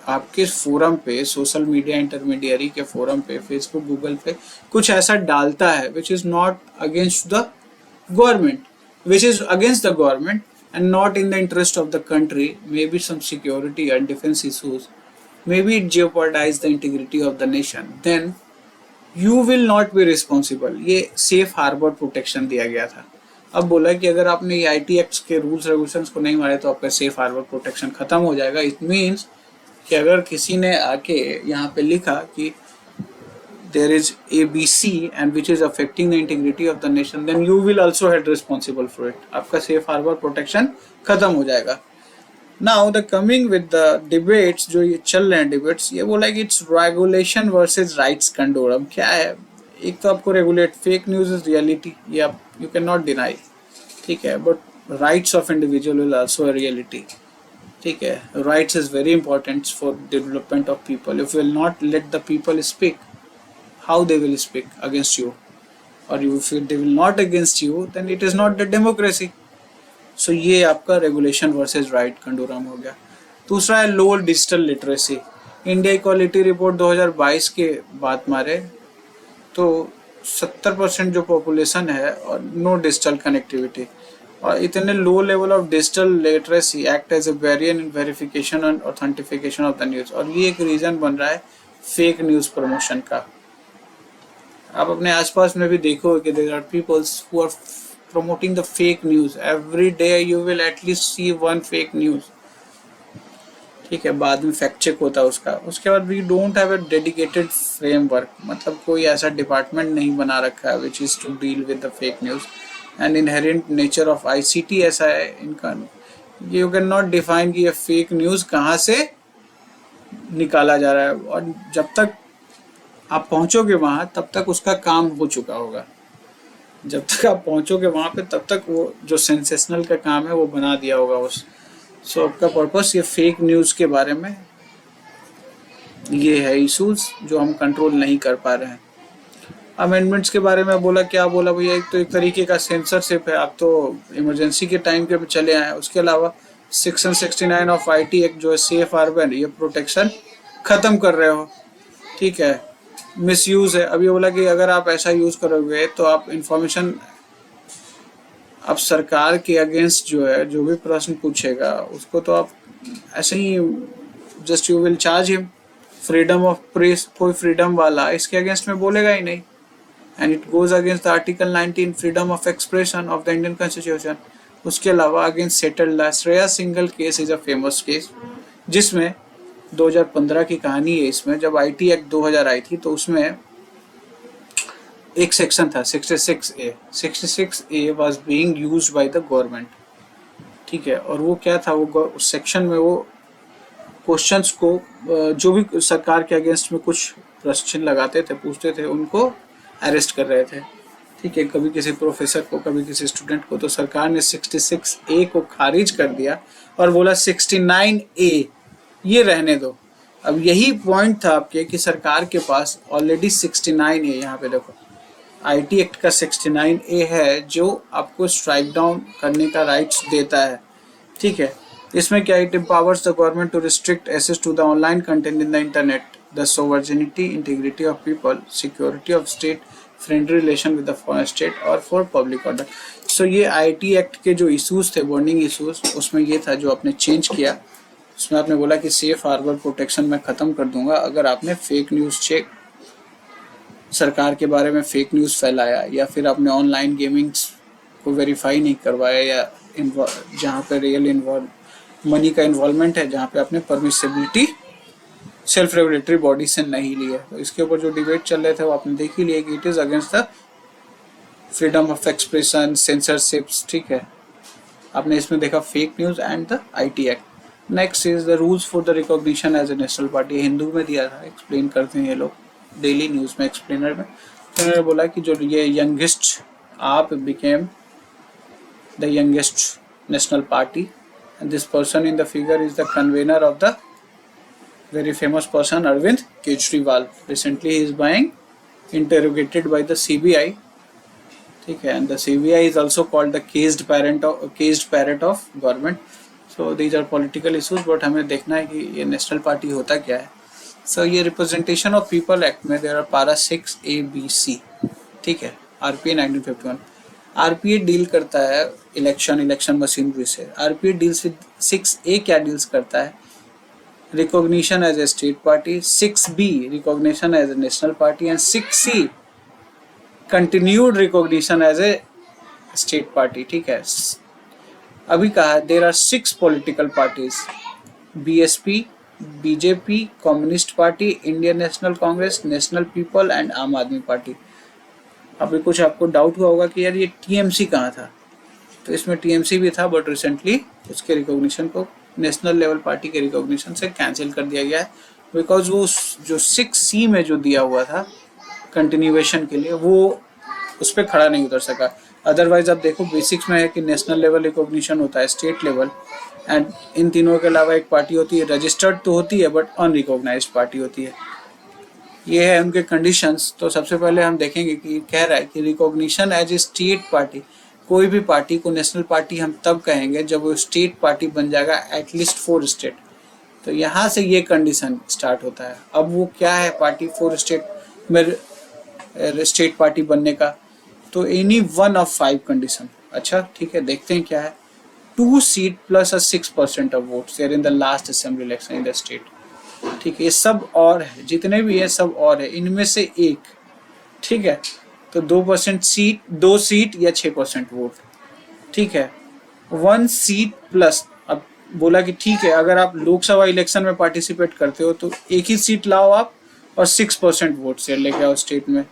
आपके फोरम पे, सोशल मीडिया इंटरमीडियरी के फोरम पे, फेसबुक, गूगल पे कुछ ऐसा डालता है which is not against the government, which is against the government and not in the interest of the country, maybe some security and defense issues, maybe it jeopardize the integrity of the nation, then you will not be responsible। ये safe harbor protection दिया गया था। अब बोला कि अगर आपने ये IT एक्ट के रूल्स रेगुलेशंस को नहीं मारे तो आपका सेफ हार्बर प्रोटेक्शन खत्म हो जाएगा। इट मीन्स कि अगर किसी ने आके यहाँ पे लिखा कि there is ABC and which is affecting the integrity of the nation, then you will also held responsible for it। आपका safe harbor protection खत्म हो जाएगा। Now the coming with the debates, जो ये चल रहे हैं debates, ये बोला कि it's regulation versus rights conundrum। क्या है? एक तो आपको regulate fake news is reality, ये आप you cannot deny, ठीक है, but rights of individual will also a reality, ठीक है। Rights is very important for development of people। If you will not let the people speak, how they will speak against you, or if they will not against you, then it is not the democracy। so ये आपका regulation versus right कंडोरम हो गया। दूसरा है low digital literacy. India equality report 2022 के बात मारे तो 70% जो पॉपुलेशन है और नो डिजिटल कनेक्टिविटी, और इतने low level of digital literacy act as a barrier in verification and authentification of the news, और ये एक रीजन बन रहा है फेक न्यूज प्रमोशन का। आप अपने आसपास में भी देखो कि there are people who are promoting the fake news every day। you will at least see one fake news। ठीक है, बाद में फैक्ट चेक होता है उसका। उसके बाद we don't have a dedicated framework, मतलब कोई ऐसा डिपार्टमेंट नहीं बना रखा है which is to deal with the fake news. And inherent nature of ICT ऐसा है इनका, यू कैन नॉट डिफाइन कि ये फेक न्यूज कहाँ से निकाला जा रहा है, और जब तक आप पहुंचोगे वहां तब तक उसका काम हो चुका होगा। जब तक आप पहुंचोगे वहां पे तब तक वो जो सेंसेशनल का काम है वो बना दिया होगा उस। सो आपका पर्पस ये फेक न्यूज के बारे में ये है इशूज जो हम कंट्रोल नहीं कर पा रहे हैं। अमेंडमेंट्स के बारे में बोला, क्या बोला भैया, एक तो एक तरीके का सेंसरशिप है, आप तो इमरजेंसी के टाइम के चले आए हैं। उसके अलावा सेक्शन 69 ऑफ आईटी एक्ट जो है सेफ हार्बर, ये प्रोटेक्शन खत्म कर रहे हो, ठीक है। मिसयूज है, अभी बोला कि अगर आप ऐसा यूज करोगे तो आप इंफॉर्मेशन, अब सरकार के अगेंस्ट जो है जो भी प्रश्न पूछेगा उसको तो आप ऐसे ही just you will charge him. Freedom of press, कोई फ्रीडम वाला इसके अगेंस्ट में बोलेगा ही नहीं, and it goes against the article 19 freedom of expression of the Indian constitution. उसके अलावा against settled Shreya Singhal case is a famous case, जिसमें 2015 की कहानी है। इसमें जब आईटी एक्ट 2000 आई थी तो उसमें एक सेक्शन था 66A। 66A was being used by the government, ठीक है। और वो क्या था, वो उस सेक्शन में वो क्वेश्चंस को जो भी सरकार के अगेंस्ट में कुछ प्रश्न लगाते थे, पूछते थे, उनको अरेस्ट कर रहे थे, ठीक है। कभी किसी प्रोफेसर को, कभी किसी स्टूडेंट को। तो सरकार ने 66A को खारिज कर दिया और बोला 69A ये रहने दो। अब यही पॉइंट था आपके कि सरकार के पास ऑलरेडी 69A, यहाँ पे देखो आईटी एक्ट का 69A है जो आपको स्ट्राइक डाउन करने का राइट्स देता है, ठीक है। इसमें क्या, it empowers the government to restrict access to the online content in the internet, the sovereignty, integrity of people, security of state, friendly relation with the foreign state और for public order. So ये IT act के जो issues थे, warning issues, उसमें ये था जो आपने चेंज किया। उसमें आपने बोला कि सेफ हार्बर प्रोटेक्शन मैं खत्म कर दूंगा अगर आपने फेक न्यूज चेक, सरकार के बारे में फेक न्यूज फैलाया, या फिर आपने ऑनलाइन गेमिंग को वेरीफाई नहीं करवाया, या जहाँ पे रियल मनी का इन्वॉल्वमेंट है, जहाँ पे आपने परमिसिबिलिटी सेल्फ रेगुलेटरी बॉडी से नहीं लिया। तो इसके ऊपर जो डिबेट चल रहे थे वो आपने देख ही लिया कि it is against the freedom of expression, censorships, ठीक है। आपने इसमें देखा fake news and the IT act. Next is the rules for the recognition as a national party, Hindu में दिया था, एक्सप्लेन करते हैं ये लोग डेली न्यूज में, एक्सप्लेनर में। तो उन्होंने बोला कि जो ये यंगेस्ट आप became the youngest national party, and this person in the figure is the convener of the very famous person Arvind Kejriwal. Recently he is being interrogated by the CBI, ठीक है, and the CBI is also called the caged parrot of government. So these are political issues, but हमें देखना है कि ये national party होता क्या है। So ये रिप्रेजेंटेशन ऑफ पीपल एक्ट में there are para 6A-B-C, ठीक है, RPA 1951। आरपीए डील करता है इलेक्शन मशीनरी से। आरपीए डील्स विद 6A क्या डील्स करता है, recognition as a state party, 6B recognition as a national party, and 6C continued recognition as a state party, ठीक है। अभी कहा there are 6 political parties, BSP, BJP, communist party, Indian national congress, national people and Aam Aadmi party. अभी कुछ आपको doubt हुआ होगा कि यार ये टीएमसी कहाँ था, तो इसमें टीएमसी भी था, बट रिसेंटली उसके रिकॉग्निशन को नेशनल लेवल पार्टी के रिकॉग्निशन से कैंसिल कर दिया गया है, बिकॉज वो जो 6C में जो दिया हुआ था कंटिन्यूएशन के लिए वो उस पर खड़ा नहीं उतर सका। अदरवाइज आप देखो बेसिक्स में है कि नेशनल लेवल रिकॉग्निशन होता है, स्टेट लेवल, एंड इन तीनों के अलावा एक पार्टी होती है, रजिस्टर्ड तो होती है बट अनरिकॉग्नाइज्ड पार्टी होती है। ये है उनके कंडीशंस। तो सबसे पहले हम देखेंगे कि कह रहा है कि recognition as a state party, कोई भी पार्टी को नेशनल पार्टी हम तब कहेंगे जब वो स्टेट पार्टी बन जाएगा एटलीस्ट 4 स्टेट। तो यहाँ से ये कंडीशन स्टार्ट होता है। अब वो क्या है पार्टी 4 स्टेट में स्टेट पार्टी बनने का, तो एनी वन ऑफ 5 कंडीशन। अच्छा ठीक है, देखते हैं क्या है। 2 seat plus 6% of votes in the last assembly election in the state, ठीक है। ये सब और है, जितने भी है सब और है, इनमें से एक, ठीक है। तो 2 सीट या 6% वोट, ठीक है। 1 सीट प्लस, अब बोला कि ठीक है, अगर आप लोकसभा इलेक्शन में पार्टिसिपेट करते हो तो एक ही सीट लाओ आप और 6% वोट शेयर लेके आओ स्टेट में,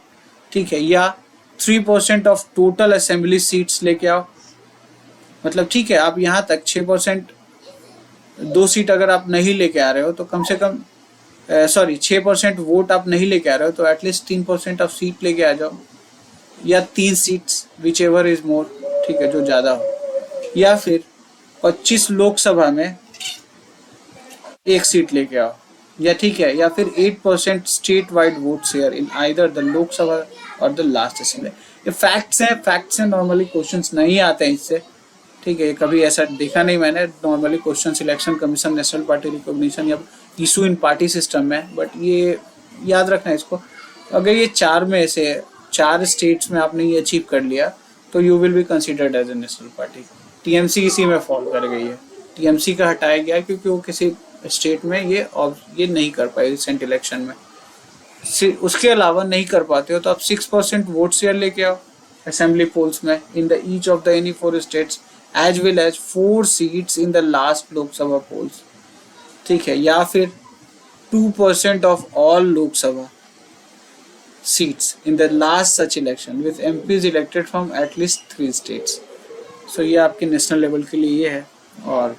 ठीक है, या 3% ऑफ टोटल असेंबली सीट्स लेके आओ। मतलब ठीक है, आप यहाँ तक 6%, 2 सीट अगर आप नहीं लेके आ रहे हो तो कम से कम, सॉरी 6% वोट आप नहीं लेके आ रहे हो तो एटलीस्ट 3% ऑफ सीट लेके आ जाओ, या 3 seats which ever is more, ठीक है, जो ज्यादा हो, या फिर 25 लोकसभा में 1 सीट लेके आओ, या ठीक है, या फिर 8% state wide vote share in either the Lok Sabha और द लास्ट असेंबली। ये फैक्ट्स हैं, नॉर्मली क्वेश्चंस नहीं आते हैं इससे, ठीक है, कभी ऐसा देखा नहीं मैंने। Normally question election commission, national party recognition या इशू इन पार्टी सिस्टम में, बट ये याद रखना है इसको, अगर ये 4 में से 4 स्टेट्स में आपने ये अचीव कर लिया तो you will be considered as a national party. TMC इसी में फॉल कर गई है, टीएमसी का हटाया गया क्योंकि वो किसी स्टेट में ये नहीं कर पाए रिसेंट इलेक्शन में। उसके अलावा नहीं कर पाते हो तो आप 6% वोट शेयर लेके आओ असेंबली पोल्स में in the each of the any 4 states as well as 4 seats in the last Lok Sabha polls, ठीक है, या फिर 2% of all Lok Sabha seats in the last such election with MPs elected from at least 3 states. So ये आपके national level के लिए ये है। और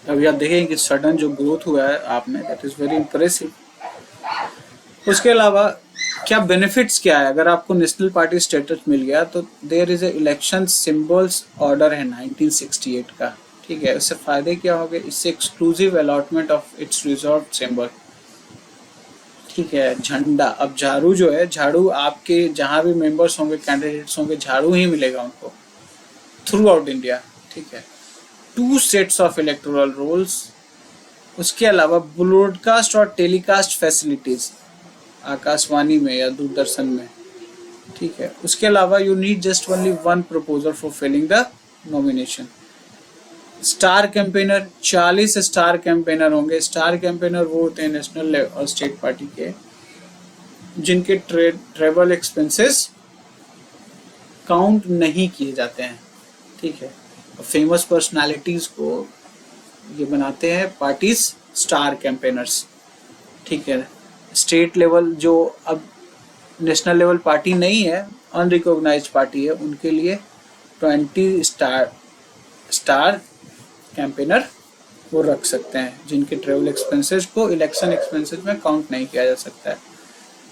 अभी आप देखेंगे कि सडन जो ग्रोथ हुआ है आप में, दैट इज वेरी इंप्रेसिव। उसके अलावा क्या बेनिफिट्स क्या है अगर आपको नेशनल पार्टी स्टेटस मिल गया, तो there is a election symbols order है 1968 का, ठीक है। इससे फायदे क्या हो गए, इससे exclusive allotment of its reserve symbol, ठीक है, झंडा। अब झाड़ू जो है, झाड़ू आपके जहां भी मेंबर्स होंगे, कैंडिडेट्स होंगे, झाड़ू ही मिलेगा उनको थ्रू आउट इंडिया, ठीक है। 2 सेट्स ऑफ इलेक्टोरल रोल्स। उसके अलावा ब्रॉडकास्ट और टेलीकास्ट फैसिलिटीज आकाशवाणी में या दूरदर्शन में, ठीक है। उसके अलावा you need just only 1 proposal for filing the nomination. Star campaigner, 40 star campaigner होंगे। स्टार कैंपेनर वो होते हैं नेशनल और स्टेट पार्टी के जिनके ट्रेवल एक्सपेंसेस काउंट नहीं किए जाते हैं, ठीक है। फेमस पर्सनालिटीज को ये बनाते हैं पार्टीज स्टार कैंपेनर्स, ठीक है। स्टेट लेवल जो अब नेशनल लेवल पार्टी नहीं है, अनरिकॉग्नाइज्ड पार्टी है, उनके लिए 20 स्टार कैंपेनर वो रख सकते हैं जिनके ट्रेवल एक्सपेंसेस को इलेक्शन एक्सपेंसेस में काउंट नहीं किया जा सकता है।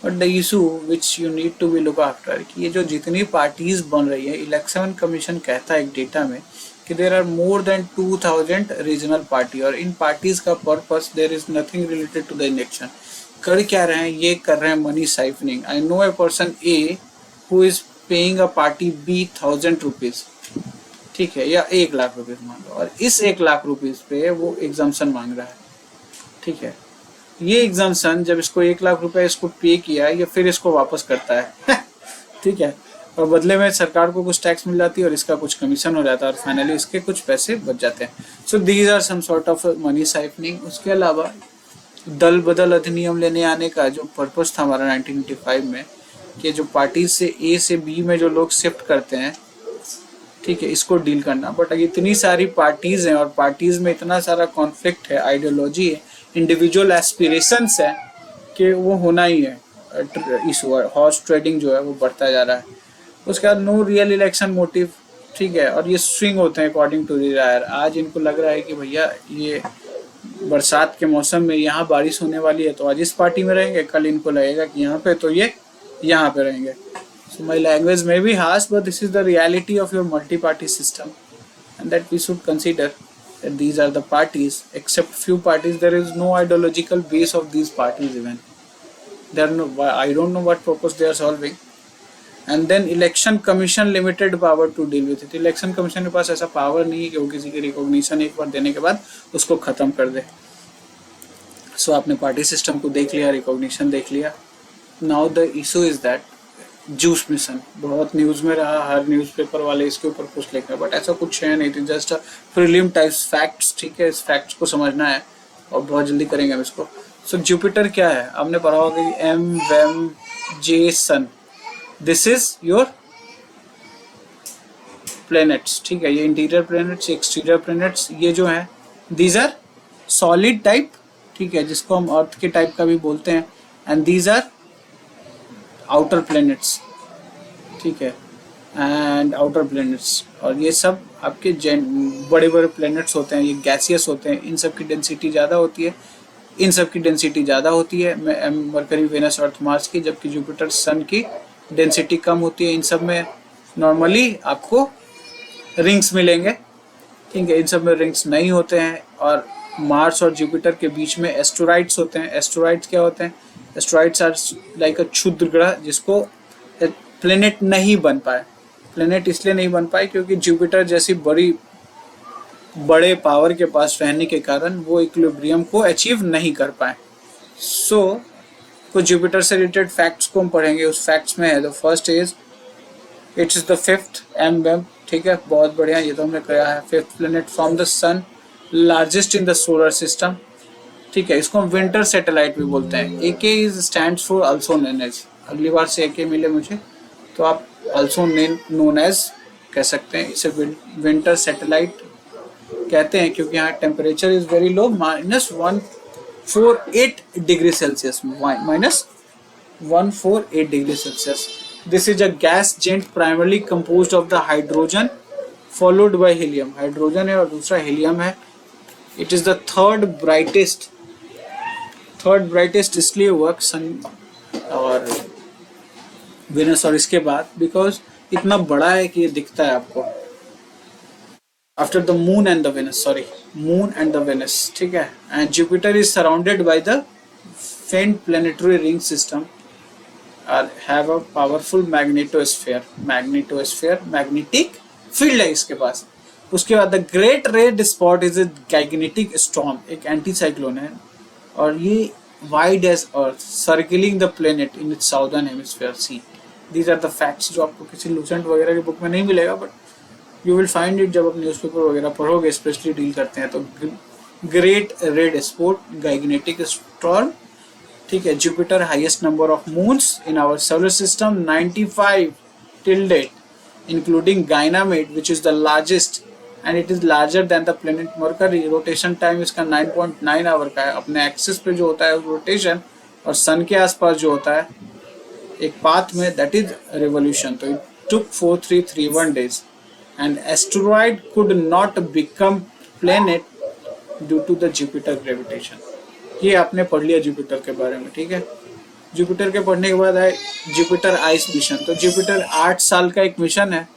But the issue which you need to be look after कि ये जो जितनी पार्टीज बन रही है, इलेक्शन कमीशन कहता है एक डेटा में कि there are more than 2000 regional party, और इन पार्टीज का purpose there is nothing related to the election. कर क्या रहे हैं, ये कर रहे हैं money siphoning. I know a person a who is paying a party B 1000 rupees, ठीक है, या 1 लाख रुपीज मान लो, और इस 1 लाख रुपीज पे वो एग्जाम्शन मांग रहा है, ठीक है। ये एग्जाम्शन जब इसको 1 लाख रुपए इसको पे किया, या फिर इसको वापस करता है ठीक है, और बदले में सरकार को कुछ टैक्स मिल जाती है और इसका कुछ कमीशन हो जाता है, और फाइनली इसके कुछ पैसे बच जाते हैं। So these are some sort of money siphoning. उसके अलावा दल बदल अधिनियम लेने आने का जो पर्पस था हमारा 1985 में, कि जो पार्टी से A से B में जो लोग शिफ्ट करते हैं, ठीक है, इसको डील करना। बट इतनी सारी पार्टीज हैं और पार्टीज में इतना सारा कॉन्फ्लिक्ट है, आइडियोलॉजी है, इंडिविजुअल एस्पिरेशंस है कि वो होना ही है इशू। हॉर्स ट्रेडिंग जो है वो बढ़ता जा रहा है। उसके बाद नो रियल इलेक्शन मोटिव, ठीक है, और ये स्विंग होते हैं अकॉर्डिंग टू डिजायर। आज इनको लग रहा है कि भैया ये बरसात के मौसम में यहाँ बारिश होने वाली है तो आज इस पार्टी में रहेंगे, कल इनको लगेगा कि यहाँ पे, तो ये यहाँ पे रहेंगे। So my language may be harsh, but this is the reality of your multi-party system, and that we should consider that these are the parties. Except few parties, there is no ideological base of these parties even. There are no, I don't know what purpose they are solving. And then election commission limited power to deal with it. Election commission के पास ऐसा power नहीं है कि वो किसी की recognition एक बार देने के बाद उसको खत्म कर दे। So आपने party system को देख लिया, recognition देख लिया। Now the issue is that juice mission बहुत न्यूज में रहा, हर न्यूज़पेपर वाले इसके ऊपर कुछ लिख रहे, बट ऐसा कुछ है नहीं, थी जस्ट प्रीलिम टाइप्स फैक्ट्स, ठीक है। इस फैक्ट्स को समझना है और बहुत जल्दी करेंगे हम इसको। सो जुपिटर क्या है, आपने पढ़ा होगा कि M वेम J sun, this is your planets, ठीक है, ये इंटीरियर प्लैनेट्स, एक्सटीरियर प्लैनेट्स, ये जो है दीज आर सॉलिड टाइप, ठीक है, जिसको हम अर्थ के टाइप का भी बोलते हैं, and these are outer planets, ठीक है, एंड आउटर प्लैनेट्स, और ये सब आपके बड़े बड़े प्लैनेट्स होते हैं, ये गैसियस होते हैं, इन सब की डेंसिटी ज़्यादा होती है, इन सब की डेंसिटी ज़्यादा होती है मरकरी, वेनस, अर्थ, मार्स की, जबकि जुपिटर, सन की डेंसिटी कम होती है। इन सब में नॉर्मली आपको रिंग्स मिलेंगे, ठीक है, इन सब में रिंग्स नहीं होते हैं। और मार्स और जुपिटर के बीच में एस्टेरॉइड्स होते हैं। एस्टेरॉइड्स क्या होते हैं? एस्टेरॉइड्स आर लाइक अ क्षुद्र ग्रह जिसको प्लेनेट नहीं बन पाए। प्लेनेट इसलिए नहीं बन पाए क्योंकि जुपिटर जैसी बड़े पावर के पास रहने के कारण वो इक्विलिब्रियम को अचीव नहीं कर पाए। सो कुछ जुपिटर से रिलेटेड फैक्ट्स को हम पढ़ेंगे। उस फैक्ट्स में है, the first is it's the fifth M, ठीक है, बहुत बढ़िया, ये तो हमने कहा है। Fifth planet from the sun, largest in the solar system, ठीक है, इसको हम विंटर सैटेलाइट भी बोलते हैं। AK is stands for also known as, अगली बार से AK मिले मुझे तो आप आल्सो नोन एज कह सकते हैं। इसे विंटर सैटेलाइट कहते हैं क्योंकि यहाँ temperature is very low, -148 degree Celsius, -148 degree Celsius. This is a gas giant primarily composed of the hydrogen followed by helium. Hydrogen है और दूसरा हीलियम है। It is the third brightest इसलिए वर्क सन और वेनस और इसके बाद बिकॉज इतना बड़ा है कि ये दिखता है आपको। After the moon and the Venus, ठीक है, and Jupiter is surrounded by the faint planetary ring system और have a powerful magnetic field है इसके पास। उसके बाद the great red spot is a gigantic storm, एक एंटी साइक्लोन है और ये wide as earth circling the planet in its southern hemisphere see. These are the facts जो आपको किसी लूसेंट वगैरह की बुक में नहीं मिलेगा, but you will find it जब आप न्यूज़पेपर वगैरह पढ़ोगे, स्पेशली डील करते हैं तो। Great red spot, gigantic storm, ठीक है। Jupiter highest number of moons in our solar system 95 till date, including Ganymede which is the largest and it is larger than the planet Mercury. Rotation time इसका 9.9 our का है। अपने axis पे जो होता है रोटेशन और सन के आसपास जो होता है एक पाथ में, दैट इज रेवोल्यूशन। तो it took 4331 days and asteroid could not become planet due to the Jupiter gravitation। ये आपने पढ़ लिया जुपिटर के बारे में, ठीक है। जुपिटर के पढ़ने के बाद आए जुपिटर आइस मिशन। तो जुपिटर 8 साल का एक मिशन है,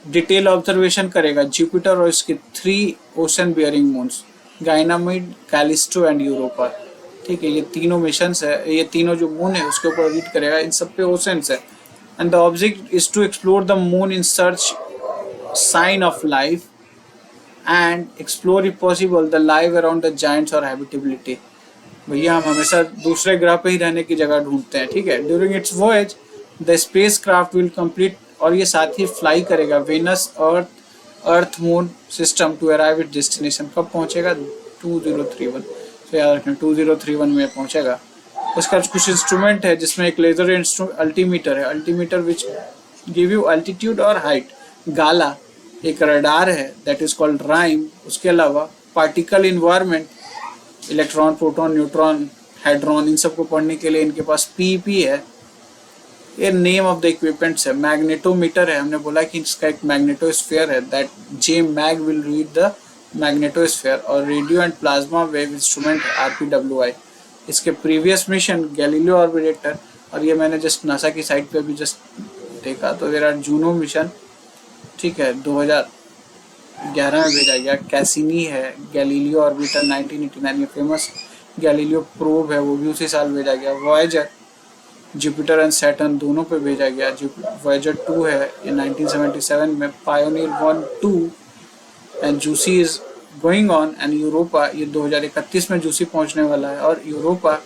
डिटेल ऑब्जर्वेशन करेगा जुपिटर और इसके 3 ocean bearing moons, Ganymede, Callisto and Europa, ठीक है। ये तीनों मिशंस है, ये तीनों जो मून है उसके ऊपर विजिट करेगा। इन सब पे ओशंस है and the object is to explore the moon in search sign of life and explore if possible the life around the giants or habitability। भैया हम हमेशा दूसरे ग्रह पे ही रहने की जगह ढूंढते हैं, ठीक है। During its voyage the spacecraft will complete, और ये साथ ही फ्लाई करेगा Venus Earth moon system to arrive it destination. कब पहुंचेगा? 2031, तो याद रखना 2031 में पहुंचेगा। उसका कुछ इंस्ट्रूमेंट है जिसमें एक लेजर अल्टीमीटर है, altimeter which give you altitude और हाइट। गाला एक रडार है दैट इज कॉल्ड राइम। उसके अलावा particle environment, electron, proton, neutron, hadron, इन सबको पढ़ने के लिए इनके पास PEP है। ये नेम ऑफ द इक्विपमेंट्स है। मैग्नेटोमीटर है, हमने बोला कि इसका एक मैग्नेटोस्फीयर है, that JMAG will read the magnetosphere. और radio and plasma wave instrument RPWI। इसके प्रीवियस मिशन गैलीलियो ऑर्बिटर, और ये मैंने जस्ट नासा की साइट पे भी जस्ट देखा, तो मेरा जूनो मिशन, ठीक है, 2011 में भेजा गया। कैसिनी है, गैलीलियो ऑर्बिटर 1989, ये फेमस गैलीलियो प्रोब है, वो भी उसी साल भेजा गया। वॉयेजर जुपिटर एंड सैटर्न दोनों पे भेजा गया। वॉयेजर 2 है, ये 1977 में। Pioneer 1, 2 and juicy is going on. And Europa, ये 2031 में जूसी पहुंचने वाला है, और यूरोपा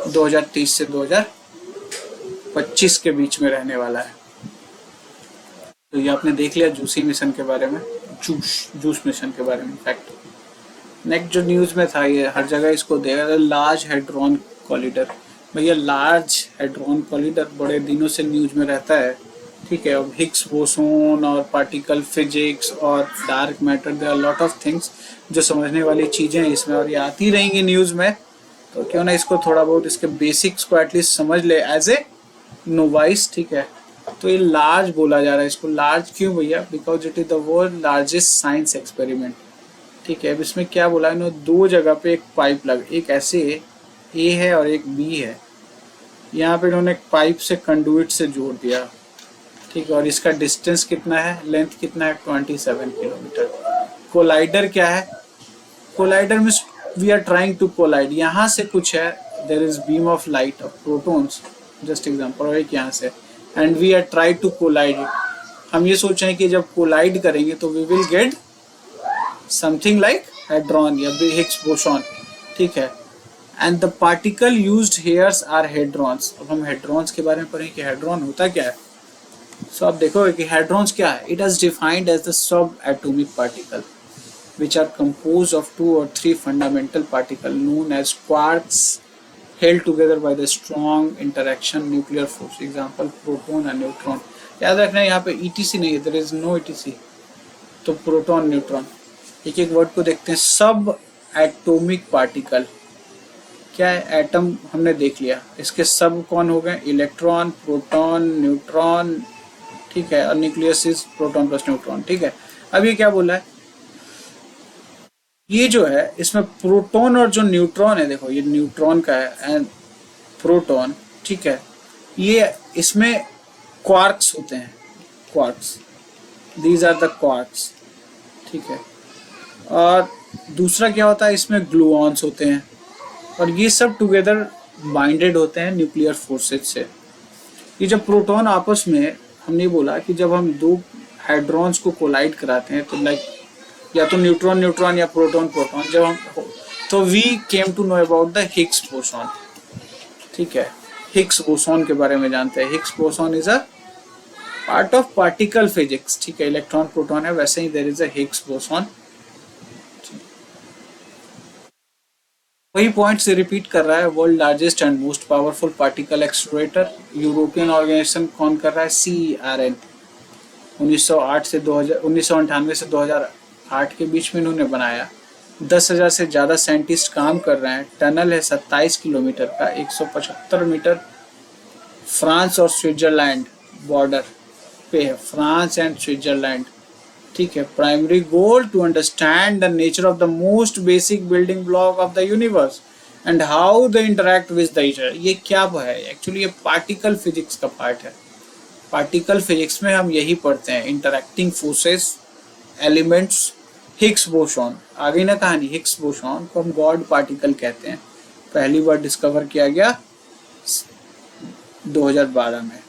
2030 से 2025 के बीच में रहने वाला है। तो ये आपने देख लिया जूसी मिशन के बारे में, जूस मिशन के बारे में फैक्ट। नेक्स्ट जो न्यूज़ में था, ये हर जगह इसको देखा था, लार्ज हेड्रॉन कॉलिडर। भैया लार्ज हेड्रॉन कॉलिडर बड़े दिनों से न्यूज़ में रहता है, ठीक ठीक है। अब हिग्स बोसोन और पार्टिकल फिजिक्स और dark matter, there are lot of things जो समझने वाली चीजें हैं इसमें, और ये आती रहेंगी न्यूज में। तो क्यों ना इसको थोड़ा बहुत इसके बेसिक्स को एटलीस्ट समझ ले एज ए नोवाइस, ठीक है। तो ये लार्ज बोला जा रहा है इसको। लार्ज क्यों भैया? Because it is the world largest science experiment, ठीक है। अब इसमें क्या बोला है, इन्होंने दो जगह पे एक पाइप लगा, एक ऐसे ए है और एक बी है। यहाँ पे इन्होंने एक पाइप से कंडुइट से जोड़ दिया, ठीक है। और इसका डिस्टेंस कितना है, लेंथ कितना है, 27 किलोमीटर। कोलाइडर क्या है? Collider means we are trying to collide. यहाँ से कुछ है, there is beam of light of protons, just example, और एक यहाँ से, and we are try to collide it. हम ये सोच रहे हैं कि जब कोलाइड करेंगे तो we will get something like hadron या हिग्स बोसॉन, ठीक है। And the particle used here's are hadrons. अब हम हेड्रॉन्स के बारे में पढ़ें कि हेड्रॉन होता क्या है। सो आप देखोगे कि हेड्रॉन्स क्या है। It is defined as the subatomic particle which are composed of 2 or 3 fundamental particles known as quarks held together by the strong interaction nuclear force. Example proton and neutron. याद रखना यहाँ पे ETC नहीं है, there is no ETC. तो proton neutron, एक एक word को देखते हैं। सब एटॉमिक पार्टिकल क्या है? एटम हमने देख लिया, इसके सब कौन हो गए? इलेक्ट्रॉन, प्रोटॉन, न्यूट्रॉन, ठीक है। और nucleus is proton plus neutron, ठीक है। अब ये क्या बोला है, ये जो है इसमें प्रोटॉन और जो न्यूट्रॉन है, देखो ये न्यूट्रॉन का है एंड प्रोटॉन, ठीक है। ये इसमें क्वार्क्स होते हैं, quarks, these are the quarks, ठीक है। और दूसरा क्या होता है, इसमें ग्लूऑन्स होते हैं, और ये सब टुगेदर बाइंडेड होते हैं न्यूक्लियर फोर्सेज से। ये जब प्रोटॉन आपस में, हमने बोला कि जब हम दो हाइड्रॉन्स को कोलाइड कराते हैं तो लाइक या तो न्यूट्रॉन न्यूट्रॉन या प्रोटॉन प्रोटॉन, जब हम, तो we came to know about the Higgs boson, ठीक है। हिग्स बोसॉन के बारे में जानते हैं। Higgs boson is a part of particle physics, ठीक है। इलेक्ट्रॉन प्रोटॉन है, वैसे ही there is a Higgs boson. वही पॉइंट से रिपीट कर रहा है। World largest and most powerful particle accelerator, European organisation कौन कर रहा है? CERN। 1908 से 2000, 1998 से 2008 के बीच में इन्होंने बनाया। 10,000 से ज़्यादा साइंटिस्ट काम कर रहे हैं। टनल है 27 किलोमीटर का, 175 मीटर। फ्रांस और स्विट्जरलैंड बॉर्डर पे है, फ्रांस एंड स्विट्जरलैंड, ठीक है। Primary goal to understand the nature of the most basic building block of the universe and how the interact with the each other. ये क्या है actually? ये particle physics का part है। पार्टिकल फिजिक्स में हम यही पढ़ते हैं, interacting forces, elements, Higgs boson. आगे ना कहानी, हिग्स बोसॉन को हम गॉड पार्टिकल कहते हैं। पहली बार डिस्कवर किया गया 2012 में,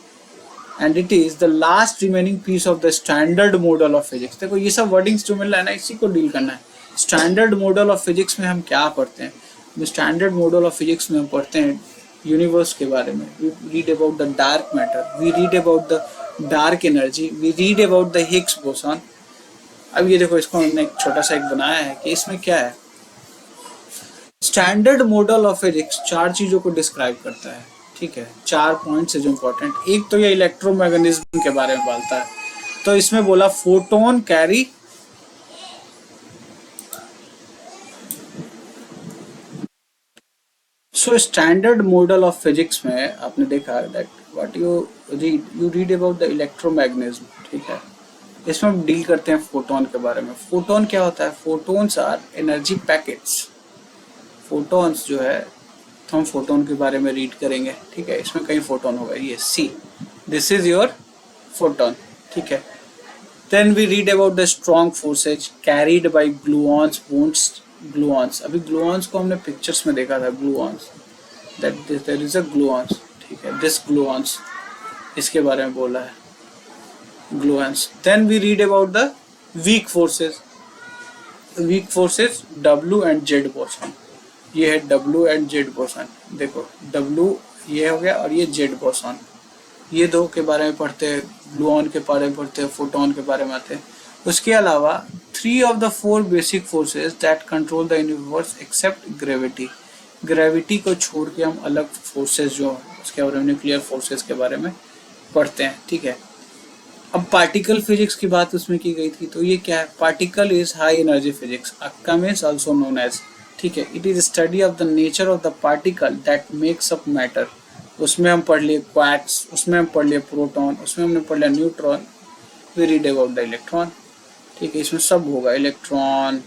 and it is the last remaining piece of the standard model of physics. देखो ये सब वर्डिंग्स जो मिल रहा है ना, इसी को डील करना है। स्टैंडर्ड मॉडल ऑफ फिजिक्स में हम क्या पढ़ते हैं? स्टैंडर्ड मॉडल ऑफ फिजिक्स में हम पढ़ते हैं यूनिवर्स के बारे में। We read about the dark matter, we read about the dark energy, we read about the Higgs boson. अब ये देखो, इसको हमने एक छोटा सा एक बनाया है कि इसमें क्या है। स्टैंडर्ड मॉडल ऑफ फिजिक्स 4 चीजों को डिस्क्राइब करता है, ठीक है। 4 पॉइंट्स है जो इम्पोर्टेंट। एक तो ये इलेक्ट्रोमैग्नेटिज्म के बारे में बोलता है, तो इसमें बोला photon carry so standard model of physics में आपने देखा that what you read about the electromagnetism, ठीक है। इसमें हम डील करते हैं फोटोन के बारे में। फोटोन क्या होता है? Photons are energy packets. Photons जो है, तो हम फोटोन के बारे में रीड करेंगे, ठीक है। इसमें कई फोटोन होगा, ये see, this is your photon, ठीक है। Then we read about the strong forces carried by gluons, bones, gluons. अभी ग्लूऑन्स को हमने पिक्चर्स में देखा था, gluons, that there is a gluons, ठीक है। दिस ग्लूऑन्स, इसके बारे में बोला है, gluons. Then we read about the weak forces, weak forces W and Z boson. ये है W एंड Z बोसॉन। देखो W ये हो गया और ये Z बोसॉन, ये दो के बारे में पढ़ते हैं, ग्लूऑन के बारे में पढ़ते हैं, फोटोन के बारे में आते हैं। उसके अलावा 3 of the 4 basic forces that control the universe except gravity. Gravity को छोड़ के हम अलग फोर्सेज जो उसके बारे में, न्यूक्लियर फोर्सेज के बारे में पढ़ते हैं, ठीक है। अब पार्टिकल फिजिक्स की बात उसमें की गई थी, तो ये क्या है? Particle is high energy physics, अक्कम इज ऑल्सो नोन एज, ठीक है, it is study of the nature of the particle that makes up matter. उसमें हम पढ़ लिए क्वार्क्स, उसमें हम पढ़ लिए प्रोटॉन, उसमें हमने पढ़ लिया neutron, we read about the electron, ठीक है, इसमें सब होगा, इलेक्ट्रॉन,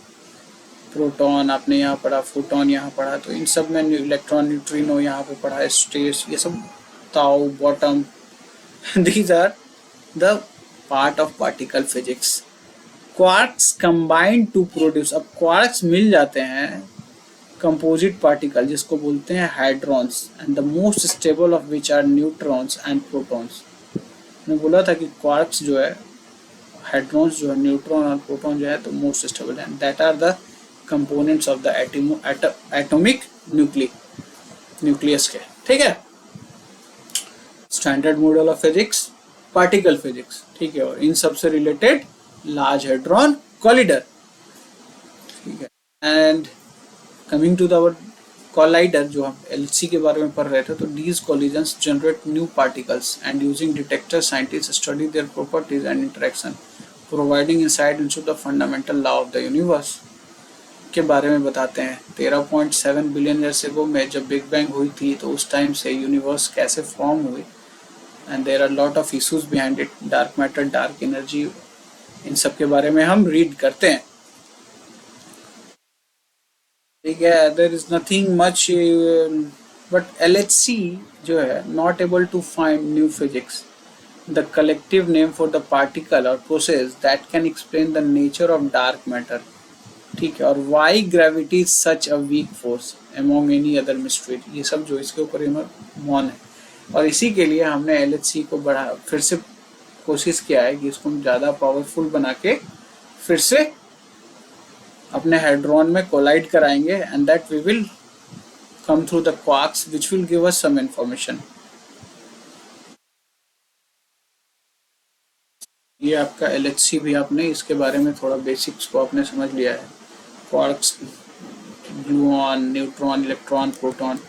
प्रोटॉन आपने यहाँ पढ़ा, फोटोन यहाँ पढ़ा, तो इन सब में इलेक्ट्रॉन, न्यूट्रिनो यहाँ पे पढ़ा है, स्टेट्स, ये सब, tau, bottom, these are the part of particle physics. Quarks combine to produce, अब क्वार्क्स मिल जाते हैं कंपोजिट पार्टिकल जिसको बोलते हैं hadrons, and the most stable of which are neutrons and protons. मैंने बोला था कि क्वार्क्स जो है, हाइड्रॉन्स जो है, न्यूट्रॉन और प्रोटॉन जो है तो मोस्ट स्टेबल है, that are the components of the atomic nucleus के, ठीक है। Standard model of physics particle physics, ठीक है, और इन सब से रिलेटेड लार्ज हेड्रॉन कोलिडर, ठीक है। And coming to the collider, जो हम एलसी के बारे में पढ़ रहे थे, तो these collisions generate new particles and using detector scientists study their properties and interaction, providing insight into the fundamental law of the universe के बारे में बताते हैं। 13.7 बिलियन ईयर्स अगो में जब बिग बैंग हुई थी, तो उस टाइम से यूनिवर्स कैसे फॉर्म हुई, and there are lot of issues behind it, dark matter, dark energy, इन सब के बारे में हम रीड करते हैं, ठीक है। There is nothing much, but LHC जो है, not able to find new physics, the collective name for the particle और process that can explain the nature of dark matter, ठीक है, और why gravity is such a weak force among any other mystery, ये सब जो इसके ऊपर मौन है, और इसी के लिए हमने LHC को बढ़ा, फिर से कोशिश किया है कि इसको हम ज़्यादा पावरफुल बना के फिर से अपने हेड्रॉन में कोलाइड कराएंगे, and that we will come through the quarks which will give us some information. ये आपका LHC भी, आपने इसके बारे में थोड़ा बेसिक्स को आपने समझ लिया है, quarks, gluon, neutron, electron, proton.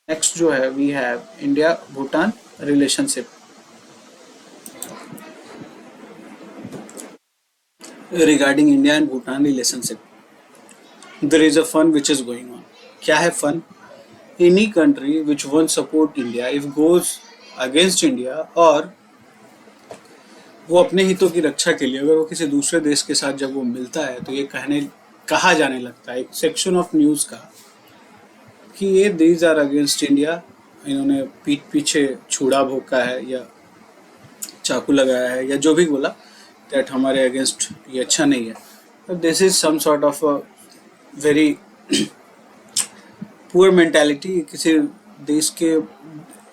Next जो है, we have India Bhutan relationship. Regarding India and Bhutan relationship, there is a fun which is going on. क्या है fun? Any country which won't support India, if goes against India, और वो अपने हितों की रक्षा के लिए अगर वो किसी दूसरे देश के साथ जब वो मिलता है, तो ये कहा जाने लगता है एक सेक्शन ऑफ न्यूज़ का, कि ये दीज आर अगेंस्ट इंडिया, इन्होंने पीठ पीछे छुड़ा भोंका है या चाकू लगाया है या जो भी बोला, दैट हमारे अगेंस्ट ये अच्छा नहीं है। This is some sort of a very poor mentality. किसी देश के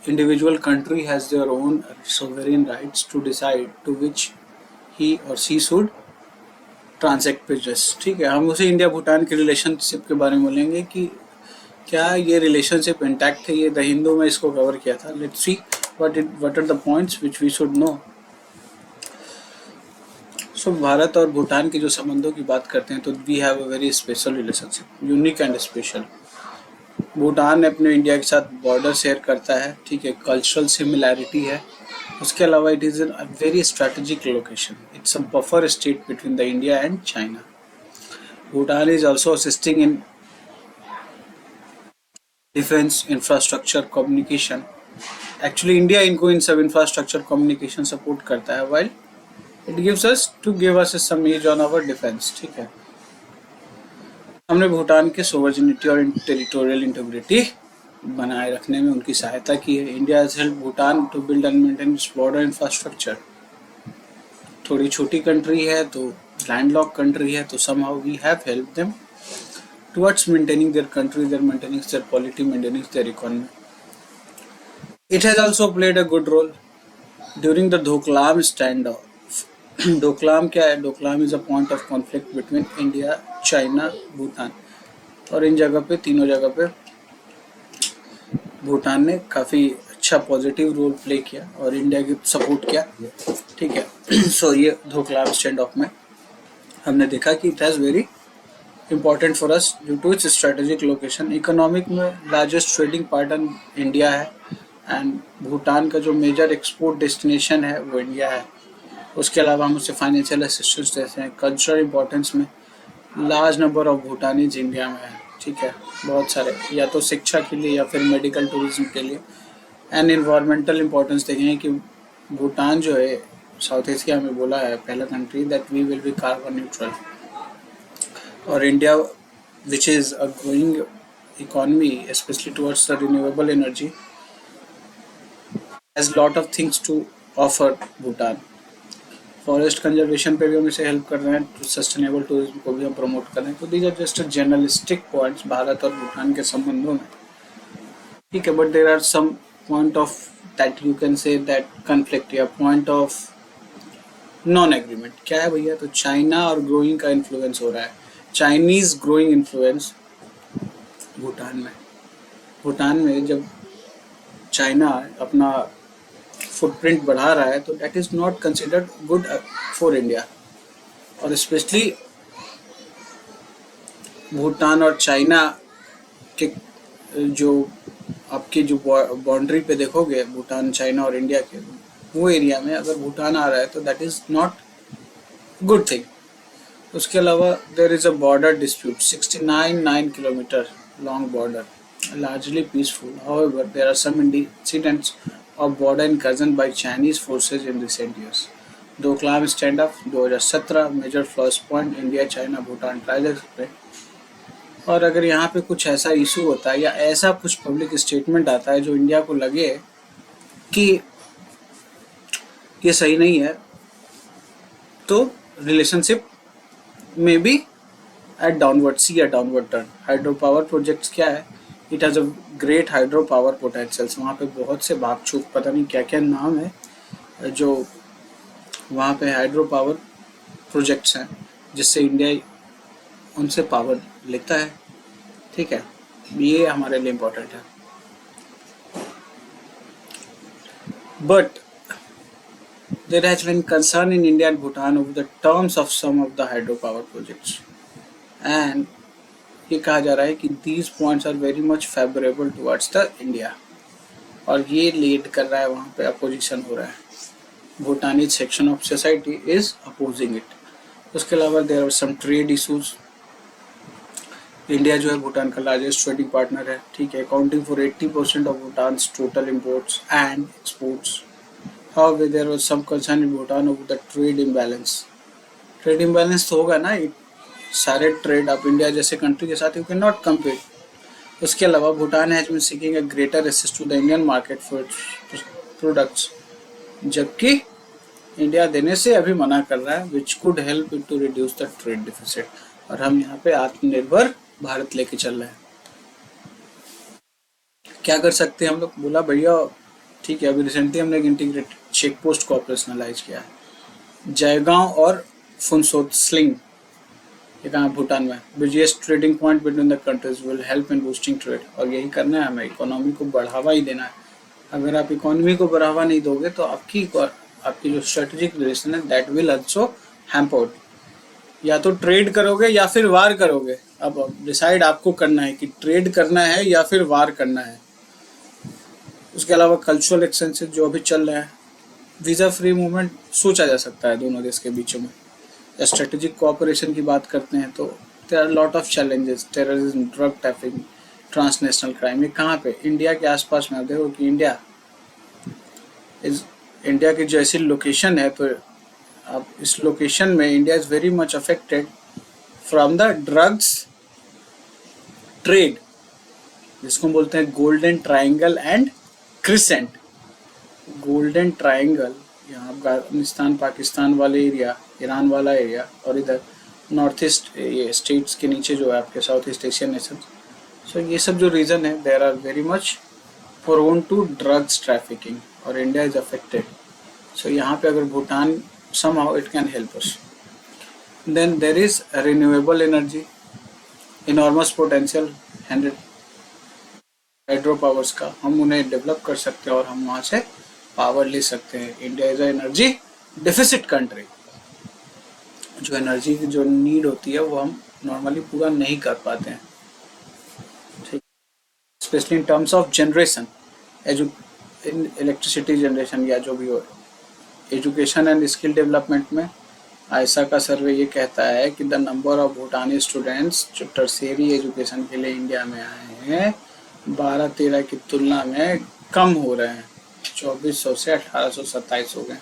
individual country has their own sovereign rights to decide to which he or she should transact business, ठीक है। हम उसे इंडिया भूटान के रिलेशनशिप के बारे में बोलेंगे कि क्या ये रिलेशनशिप इंटैक्ट है। ये द हिंदू में इसको कवर किया था। Let's see what are the points which we should know. So Bharat और भूटान के जो संबंधों की बात करते हैं, तो we have a very special relationship, unique and special. Bhutan अपने इंडिया के साथ बॉर्डर शेयर करता है, ठीक है, कल्चरल सिमिलैरिटी है। उसके अलावा it is a very strategic location, it's a buffer state between the India and China. Bhutan is also assisting in defence, infrastructure, communication. Actually India इनको इन सब इंफ्रास्ट्रक्चर, कम्युनिकेशन सपोर्ट करता है, while it gives us to give us some edge on our defence, ठीक है। हमने भूटान के sovereignty और टेरिटोरियल इंटीग्रिटी बनाए रखने में उनकी सहायता की है। India has help Bhutan to build and maintain its border infrastructure. थोड़ी छोटी कंट्री है, तो लैंडलॉक कंट्री है, तो somehow we have help them towards maintaining their country, their maintaining their polity, maintaining their economy. It has also played a good role during the Doklam standoff. Doklam क्या है? Doklam is a point of conflict between India, China, Bhutan. और इन जगह पे, तीनों जगह पे भूटान ने काफ़ी अच्छा पॉजिटिव रोल प्ले किया और इंडिया की सपोर्ट किया, ठीक है। सो ये धोकलाम स्टैंड ऑफ में हमने देखा कि it has very important for us due to its strategic location. Economic में largest trading partner इंडिया है एंड भूटान का जो मेजर एक्सपोर्ट डेस्टिनेशन है वो इंडिया है। उसके अलावा हम उसे फाइनेंशियल असिस्टेंस देते हैं। कल्चरल इंपॉर्टेंस में लार्ज नंबर ऑफ भूटानीज इंडिया में है, ठीक है, बहुत सारे, या तो शिक्षा के लिए या फिर मेडिकल टूरिज्म के लिए। एंड इन्वायरमेंटल इंपॉर्टेंस देखेंगे कि भूटान जो है साउथ एशिया में बोला है पहला country that we will be carbon neutral, और India which is a growing economy especially towards the renewable energy has lot of things to offer Bhutan। Forest conservation पे भी हम इसे हेल्प कर रहे हैं, तो सस्टेनेबल टूरिज्म को भी हम प्रमोट कर रहे हैं। तो these are just journalistic points Bharat और भूटान के संबंधों में, ठीक है। But there are some point of that you can say that conflict या पॉइंट ऑफ नॉन एग्रीमेंट। क्या है भैया? तो चाइना और ग्रोइंग का इन्फ्लुएंस हो रहा है, चाइनीज ग्रोइंग इन्फ्लुएंस भूटान में। भूटान में जब चाइना अपना फुटप्रिंट बढ़ा रहा है तो that is not considered good for India. और स्पेशली भूटान और चाइना के जो आपकी जो बाउंड्री पे देखोगे भूटान, चाइना और इंडिया के, वो एरिया में अगर भूटान आ रहा है तो that is not good thing. उसके अलावा देर is a border dispute, 69 kilometre long border, largely peaceful. However, there are some incidents of border incursion by Chinese forces in recent years. Doklam standoff 2017 major flash point India China Bhutan ट्राइजर्स पे। और अगर यहाँ पे कुछ ऐसा इशू होता है या ऐसा कुछ पब्लिक स्टेटमेंट आता है जो इंडिया को लगे कि ये सही नहीं है, तो रिलेशनशिप में बी एट डाउनवर्ड सी या downward turn. Hydro power projects क्या है? It has a great hydro power potentials. वहाँ पे बहुत से भागचूक पता नहीं क्या क्या नाम है जो वहाँ पे हाइड्रो पावर प्रोजेक्ट्स हैं जिससे इंडिया उनसे पावर लेता है, ठीक है। ये हमारे लिए इम्पोर्टेंट है। But there has been concern in India and Bhutan over the terms of some of the hydropower projects, and ये कहा जा रहा है कि these points are very much favorable towards the India, और ये लीड कर रहा है, वहाँ पे अपोजिशन हो रहा है। Bhutanese section of society is opposing it। उसके अलावा there are some trade issues। India जो है भूटान का लार्जेस्ट ट्रेडिंग पार्टनर है, ठीक है, accounting for 80% of Bhutan's total imports and exports. However, there was some concern in Bhutan over the trade imbalance। Trade imbalance तो होगा ना, सारे ट्रेड आप इंडिया जैसे कंट्री के साथ यू कैन नॉट कम्पीट। उसके अलावा Bhutan has been seeking a greater access to the Indian market for products, जबकि इंडिया देने से अभी मना कर रहा है, which could help to reduce the trade deficit. और हम यहाँ पे आत्मनिर्भर भारत लेके चल रहे हैं। क्या कर सकते हैं हम लोग? बोला भैया ठीक है, अभी रिसेंटली हमने एक इंटीग्रेटेड चेक पोस्ट को ऑपरेशनलाइज किया है जयगांव और फुनसोतस्लिंग, ये कहाँ भूटान में। Busiest trading point between the countries will help in boosting trade. और यही करना है हमें, इकोनॉमी को बढ़ावा ही देना है। अगर आप इकोनॉमी को बढ़ावा नहीं दोगे तो आपकी जो स्ट्रेटेजिक रिलेशन है दैट विल आल्सो हैम्पर्ड। या तो ट्रेड करोगे या फिर वार करोगे। अब डिसाइड आपको करना है कि ट्रेड करना है या फिर वार करना है। उसके अलावा कल्चरल एक्सचेंजेस जो अभी चल रहा है, वीज़ा फ्री मूवमेंट सोचा जा सकता है दोनों देश के बीच में। स्ट्रेटेजिक कोऑपरेशन की बात करते हैं तो there are lot of challenges, terrorism, drug trafficking, transnational crime. ये कहाँ पे? इंडिया के आसपास में। देखो कि इंडिया की जो ऐसी लोकेशन है, तो अब इस लोकेशन में India is very much affected from the drugs trade, जिसको बोलते हैं golden triangle and crescent. Golden triangle यहाँ अफगानिस्तान पाकिस्तान वाले एरिया, ईरान वाला एरिया, और इधर नॉर्थ ईस्ट ये स्टेट्स के नीचे जो है आपके south east Asian nation. So ये सब जो रीजन है there are very much prone to drugs trafficking, और इंडिया इज अफेक्टेड। सो यहाँ पे अगर Bhutan somehow it can help us। Then there is renewable energy, enormous potential, 100 hydro powers का हम उन्हें डेवलप कर सकते हैं और हम वहाँ से पावर ले सकते हैं। India is energy deficit country. जो एनर्जी की जो नीड होती है वो हम नॉर्मली पूरा नहीं कर पाते हैं, ठीक, specially in terms of generation, in electricity generation या जो भी हो, एजुकेशन एंड स्किल डेवलपमेंट में आयसा का सर्वे ये कहता है कि the number of Bhutani students जो टर्शियरी एजुकेशन के लिए इंडिया में आए हैं 12-13 की तुलना में कम हो रहे हैं, 2400 से 1827 हो गए.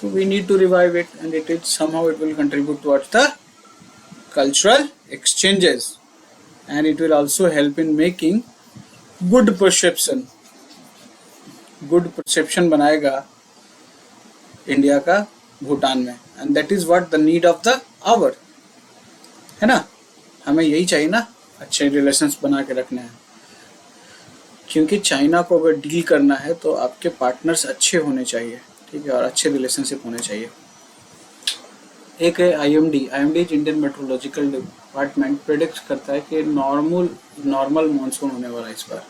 तो we need to revive it and it is somehow it will contribute towards the cultural exchanges and it will also help in making good perception बनाएगा इंडिया का भूटान में, and that is what the need of the hour है ना. हमें यही चाहिए ना, अच्छे रिलेशंस बना के रखने हैं, क्योंकि चाइना को अगर डील करना है तो आपके पार्टनर्स अच्छे होने चाहिए, ठीक है, और अच्छे रिलेशनशिप होने चाहिए. एक है IMD Indian meteorological department predict करता है कि नॉर्मल मानसून होने वाला है इस बार.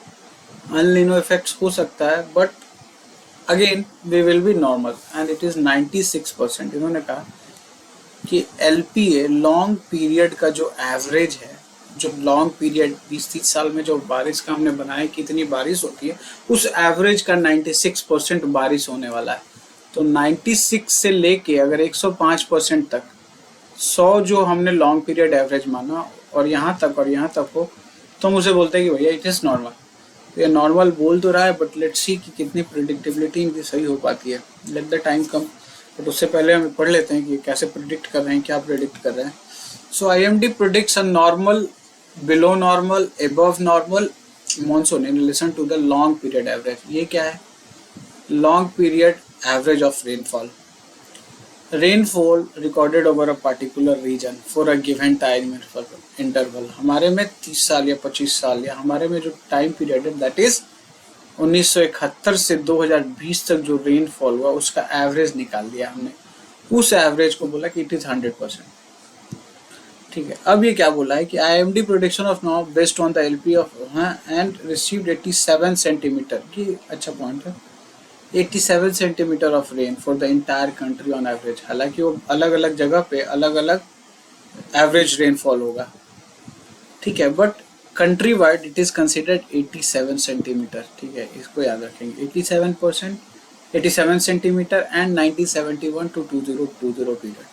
अनलिनो इफेक्ट्स हो सकता है but again we will be normal and it is 96%. इन्होंने कहा कि LPA लॉन्ग पीरियड का जो एवरेज है, जो लॉन्ग पीरियड 20-30 साल में जो बारिश का हमने बनाया कि इतनी बारिश होती है, उस एवरेज का 96% बारिश होने वाला है. तो 96 से लेके अगर 105% तक 100 जो हमने लॉन्ग पीरियड एवरेज माना और यहाँ तक हो तो मुझे बोलते हैं कि भैया इट इज़ नॉर्मल. तो ये नॉर्मल बोल तो रहा है बट लेट्स सी कि कितनी प्रिडिक्टेबिलिटी इनकी सही हो पाती है. Let the time come. But उससे पहले हम पढ़ लेते हैं कि कैसे प्रिडिक्ट कर रहे हैं, क्या प्रिडिक्ट कर रहे हैं. So IMD predicts a normal, below normal, above normal monsoon in relation to the long period average. ये क्या है? Long period average of rainfall recorded over a particular region for a given time interval. हमारे में 30 साल या 25 साल या हमारे में जो टाइम पीरियड है दैट इज 1971 से 2020 तक जो रेनफॉल हुआ उसका एवरेज निकाल दिया हमने. उस एवरेज को बोला कि इट इज 100%. ठीक है, अब ये क्या बोला है कि IMD prediction of now based on the LP of and received 87 centimetre की. अच्छा पॉइंट है, 87 centimetre of rain for the entire country on average. हालांकि वो अलग अलग जगह पे अलग अलग एवरेज रेनफॉल होगा, ठीक है, but country wide it is considered 87 centimetre. ठीक है, इसको याद रखेंगे. 87 सेंटीमीटर एंड 1971 to 2020 पीरियड.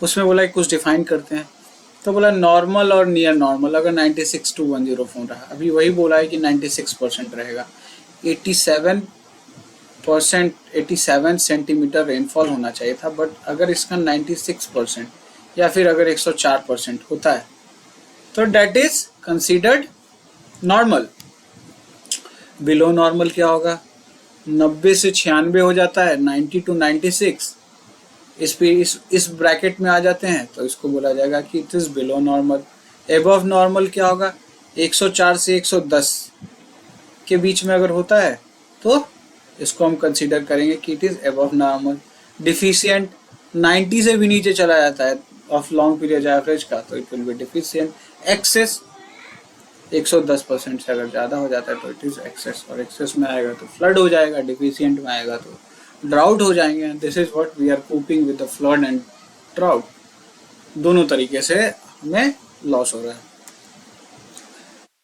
उसमें बोला कुछ डिफाइन करते हैं, तो बोला नॉर्मल और नियर नॉर्मल अगर 96 to 104 रहा, अभी वही बोला है कि 96% रहेगा. 87 सेंटीमीटर रेनफॉल होना चाहिए था, बट अगर इसका 96% या फिर अगर 104% होता है तो that is considered normal. Below normal क्या होगा? 90 से 96 हो जाता है, 90 to 96 इस ब्रैकेट में आ जाते हैं तो इसको बोला जाएगा कि it is below normal. Above normal क्या होगा? 104 से 110 के बीच में अगर होता है तो इसको हम कंसीडर करेंगे कि it is above normal. Deficient 90 से भी नीचे चला जाता है ऑफ लॉन्ग पीरियड एवरेज का तो it will be deficient. Excess 110% से अगर ज़्यादा हो जाता है तो इट इज एक्सेस, और एक्सेस में आएगा तो फ्लड हो जाएगा, डिफिशिएंट में आएगा तो ड्राउट हो जाएंगे. This is what we are coping with the flood and drought. दोनों तरीके से हमें लॉस हो रहा है.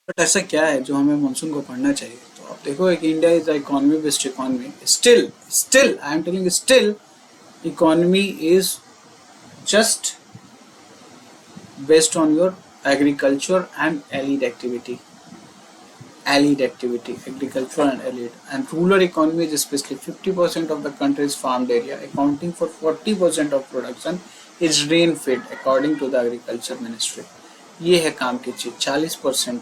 बट ऐसा क्या है जो हमें मानसून को पढ़ना चाहिए? तो आप देखो कि India is economy based economy. Still I am telling, still economy is just based on your agriculture and allied activity, agriculture and allied. And rural economy is especially 50% of the country's farmed area, accounting for 40% of production is rain fed according to the agriculture ministry. ये है काम की चीज. 40%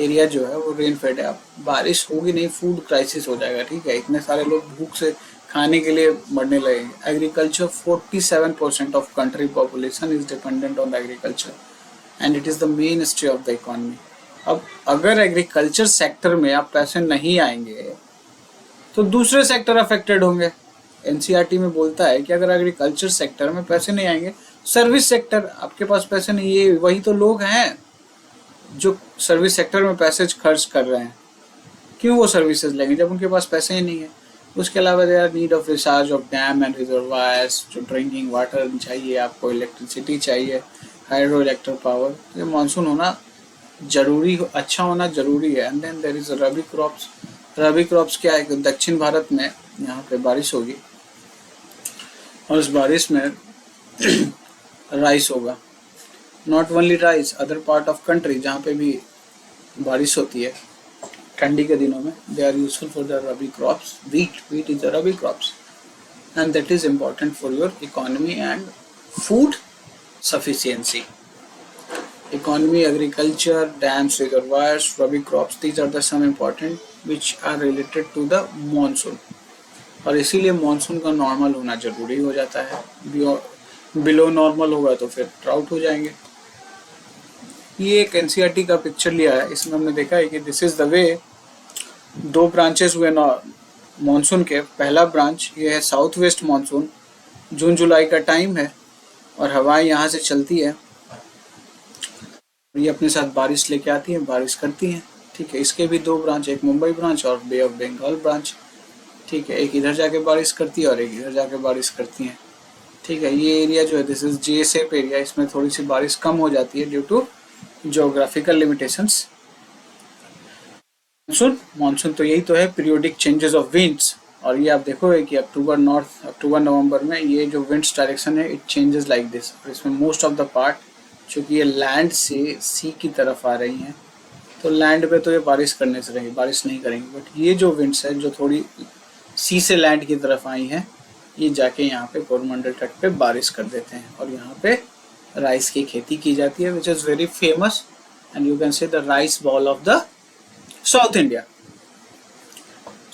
area जो है वो rain fade है. अब बारिश होगी नहीं, फूड क्राइसिस हो जाएगा. ठीक है, इतने सारे लोग भूख से खाने के लिए मरने लगेंगे. Agriculture 47% of country population is dependent on agriculture and it is the main stay of the economy. अब अगर एग्रीकल्चर सेक्टर में आप पैसे नहीं आएंगे तो दूसरे सेक्टर अफेक्टेड होंगे. एनसीईआरटी में बोलता है कि अगर एग्रीकल्चर सेक्टर में पैसे नहीं आएंगे, सर्विस सेक्टर, आपके पास पैसे नहीं, ये वही तो लोग हैं जो सर्विस सेक्टर में पैसे खर्च कर रहे हैं. क्यों वो सर्विसेज लेंगे जब उनके पास पैसे ही नहीं है? उसके अलावा there need of recharge of dam and reservoirs, जो ड्रिंकिंग वाटर चाहिए आपको, इलेक्ट्रिसिटी चाहिए, हाइड्रो इलेक्ट्रिक पावर. ये मानसून होना जरूरी, अच्छा होना जरूरी है. And then there is rabi crops. Rabi crops क्या है कि दक्षिण भारत में यहाँ पे बारिश होगी और उस बारिश में राइस होगा। Not only rice, other part of country जहाँ पे भी बारिश होती है ठंडी के दिनों में, they are useful for the rabi crops. Wheat is the rabi crops and that is important for your economy and food sufficiency. Economy, agriculture, dams, reservoirs, rabi crops, these are the some important which are related to the monsoon. और इसीलिए monsoon का normal होना जरूरी हो जाता है। Below normal होगा तो फिर ड्राउट हो जाएंगे। ये एक एनसीईआरटी का पिक्चर लिया है, इसमें हमने देखा है कि दिस इज द वे दो ब्रांचेस हुए मानसून के। पहला ब्रांच ये है साउथ वेस्ट मानसून, जून जुलाई का टाइम है और हवाएं यहाँ से चलती है, ये अपने साथ बारिश लेके आती है, बारिश करती हैं। ठीक है, इसके भी दो ब्रांच, एक मुंबई ब्रांच और बे ऑफ बंगाल ब्रांच। ठीक है, एक इधर जाके बारिश करती है और एक इधर जाके बारिश करती है। ठीक है, ये एरिया जो है दिस इज जीएसएफ एरिया, इसमें थोड़ी सी बारिश कम हो जाती है due to geographical limitations. Monsoon तो यही तो है, पीरियोडिक चेंजेस ऑफ विंड्स। और ये आप देखोगे कि अक्टूबर नवंबर में ये जो विंड्स डायरेक्शन है इट चेंजेस लाइक दिस। और इसमें मोस्ट ऑफ द पार्ट चूँकि ये लैंड से सी की तरफ आ रही हैं तो लैंड पे तो ये बारिश करने से रहेंगी, बारिश नहीं करेंगी। बट ये जो विंड्स है जो थोड़ी सी से लैंड की तरफ आई हैं, ये जाके यहाँ पे कोरमंडल तट पे बारिश कर देते हैं और यहाँ पे राइस की खेती की जाती है, which is very famous and you can से the rice ball of the south India.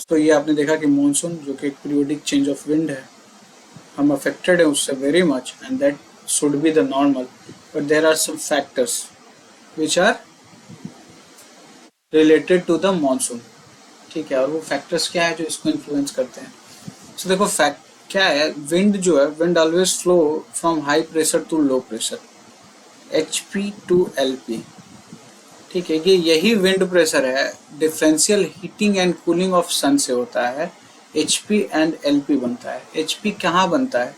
तो ये आपने देखा कि मानसून जो कि एक पीरियोडिक चेंज ऑफ विंड है, हम अफेक्टेड है उससे very much and that should be the normal, but there are some factors which are related to the monsoon. ठीक है, और वो फैक्टर्स क्या है जो इसको इन्फ्लुएंस करते हैं। सो देखो फैक्ट क्या है, विंड जो है, wind always flow from high pressure to low pressure, HP to LP। ठीक है, ये यही विंड प्रेशर है, differential heating and cooling of sun से होता है, HP एंड LP बनता है। HP कहाँ बनता है,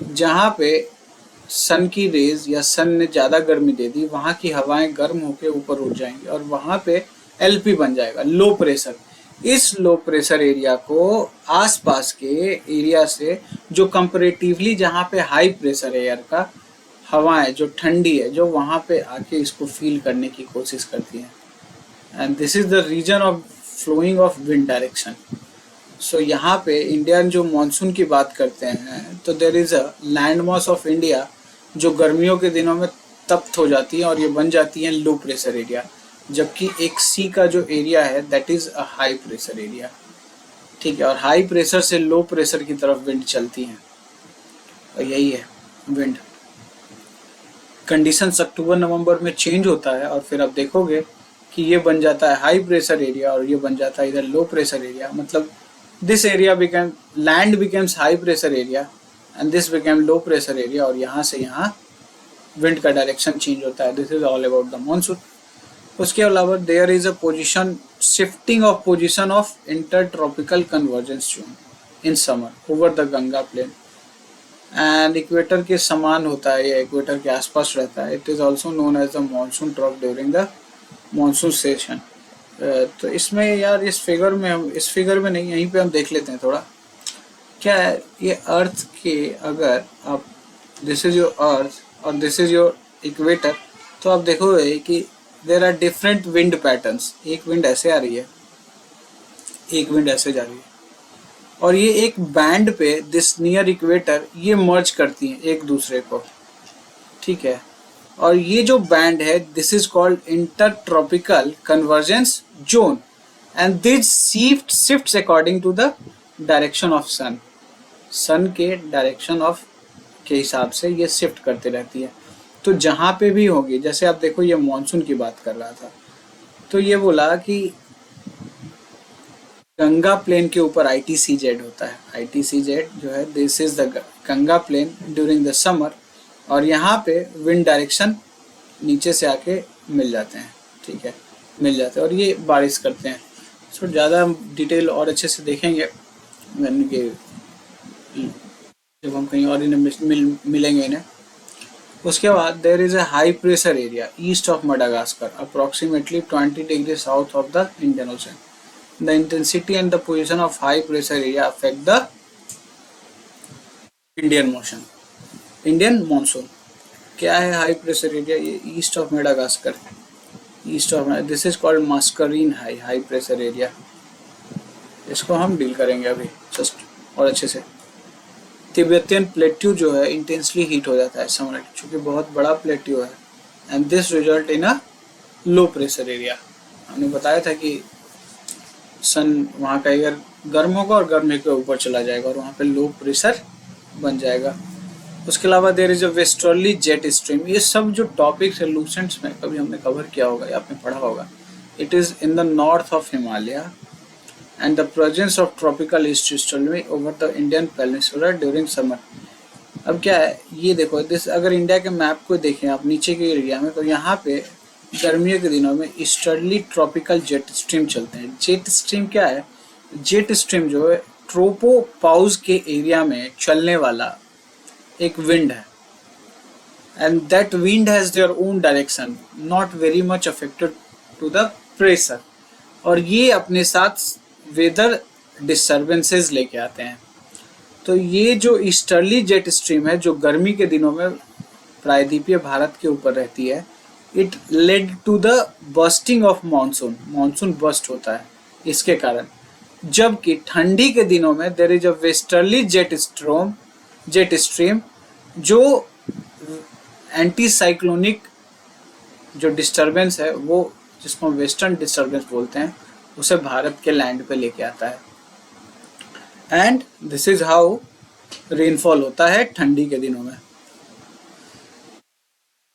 जहाँ पे सन की रेज या सन ने ज़्यादा गर्मी दे दी, वहाँ की हवाएं गर्म होकर ऊपर उठ जाएंगी और वहाँ पे LP बन जाएगा, लो प्रेशर। इस लो प्रेशर एरिया को आसपास के एरिया से जो कंपैरेटिवली जहाँ पे हाई प्रेशर एयर का हवाएं जो ठंडी है, जो वहाँ पे आके इसको फील करने की कोशिश करती हैं and this is the reason of flowing of wind direction. So यहाँ पे इंडियन जो मानसून की बात करते हैं तो there is a land mass of India जो गर्मियों के दिनों में तप्त हो जाती है और ये बन जाती है लो प्रेशर एरिया, जबकि एक सी का जो एरिया है that is a high pressure area. ठीक है, और हाई प्रेशर से लो प्रेशर की तरफ विंड चलती हैं और यही है विंड। कंडीशंस अक्टूबर नवंबर में चेंज होता है और फिर आप देखोगे कि ये बन जाता है हाई प्रेशर एरिया और ये बन जाता है इधर लो प्रेशर एरिया। मतलब this area became land becomes high pressure area and this became low pressure area और यहाँ से यहाँ विंड का डायरेक्शन चेंज होता है। This is all about the monsoon. उसके अलावा there is a position shifting of position of inter tropical convergence zone in summer over the Ganga plain and equator के समान होता है, या इक्वेटर के आसपास रहता है। It is also known as the monsoon trough during the monsoon session. तो इसमें यार इस फिगर में नहीं, यहीं पे हम देख लेते हैं थोड़ा क्या है। ये अर्थ के अगर आप दिस इज योर अर्थ और दिस इज योर इक्वेटर, तो आप देखोगे कि there are different wind patterns. एक विंड ऐसे आ रही है, एक विंड ऐसे जा रही है और ये एक बैंड पे दिस नियर इक्वेटर ये मर्ज करती हैं एक दूसरे को। ठीक है, और ये जो बैंड है this is called inter tropical convergence zone and this shifts according to the direction of sun. Sun के डायरेक्शन ऑफ के हिसाब से ये शिफ्ट करते रहती है। तो जहाँ पे भी होगी, जैसे आप देखो ये मानसून की बात कर रहा था, तो ये बोला कि गंगा प्लेन के ऊपर ITCZ होता है। ITCZ जो है this is the Ganga plain during the summer और यहाँ पे विंड डायरेक्शन नीचे से आके मिल जाते हैं। ठीक है, मिल जाते हैं और ये बारिश करते हैं। सो ज़्यादा डिटेल और अच्छे से देखेंगे जब हम कहीं और मिलेंगे इन्हें। उसके बाद there is a high pressure area east of Madagascar approximately 20 degree south of the Indian ocean. The intensity and the position of high pressure area affect the Indian monsoon. क्या है हाई प्रेशर एरिया? ये east of Madagascar, east of, this is called Mascarene high pressure area. इसको हम deal करेंगे अभी just और अच्छे से। तिब्बतियन प्लेट्यू जो है इंटेंसली हीट हो जाता है समर, चूंकि बहुत बड़ा प्लेट्यू है, and this result in a low pressure area. हमने बताया था कि सन वहाँ का एयर गर्म होगा और गर्म के ऊपर चला जाएगा और वहाँ पे लो प्रेशर बन जाएगा। उसके अलावा there is a westerly jet stream. ये सब जो टॉपिक्स है लूसेंट्स में कभी हमने कवर किया होगा या आपने पढ़ा होगा। It is in the north of Himalaya and the presence of tropical east easterly over the Indian peninsula during summer. अब क्या है, ये देखो दिस, अगर इंडिया के मैप को देखें आप नीचे के एरिया में, तो यहाँ पे गर्मियों के दिनों में ईस्टर्ली ट्रॉपिकल जेट स्ट्रीम चलते हैं। जेट स्ट्रीम क्या है? जेट स्ट्रीम जो है ट्रोपोपाउस के एरिया में चलने वाला एक विंड है, and that wind has their own direction, not very much affected to the pressure, और ये अपने साथ वेदर डिस्टर्बेंसेस लेके आते हैं। तो ये जो ईस्टर्ली जेट स्ट्रीम है जो गर्मी के दिनों में प्रायद्वीपीय भारत के ऊपर रहती है, it led to the bursting of monsoon. Monsoon burst होता है इसके कारण। जबकि ठंडी के दिनों में there is a westerly jet stream जो एंटी साइक्लोनिक जो डिस्टर्बेंस है, वो जिसको वेस्टर्न डिस्टर्बेंस बोलते हैं, उसे भारत के लैंड पे लेके आता है। And this is how rainfall होता है ठंडी के दिनों में।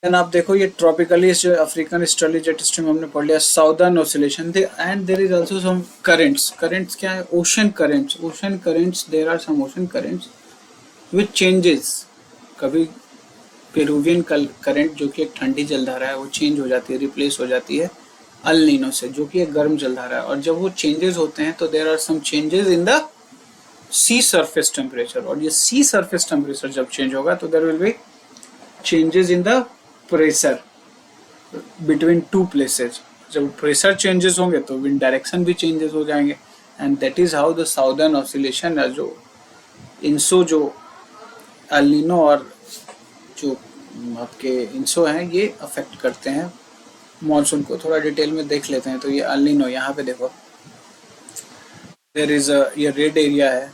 आप देखो ये ट्रॉपिकली जो अफ्रीकन ईस्टर्ली जेट स्ट्रीम हमने पढ़ लिया, साउदर्न ऑसिलेशन थे, and there is also some currents. Currents क्या है? Ocean currents. There are some ocean currents which changes. कभी पेरुवियन करेंट जो कि एक ठंडी जलधारा है वो चेंज हो जाती है, रिप्लेस हो जाती है अल नीनो से जो कि एक गर्म जलधारा है, और जब वो चेंजेस होते हैं तो there are some changes in the sea surface temperature, और ये सी सरफेस टेम्परेचर जब चेंज होगा तो there will be changes in the pressure between two places. जब प्रेशर चेंजेस होंगे तो विंड डायरेक्शन भी चेंजेस हो जाएंगे, and that is how the southern oscillation है, जो इंसो जो अल नीनो और जो आपके इंसो हैं ये अफेक्ट करते हैं मॉनसून को। थोड़ा डिटेल में देख लेते हैं। तो ये अल नीनो, यहाँ पे देखो देयर इज ये रेड एरिया है।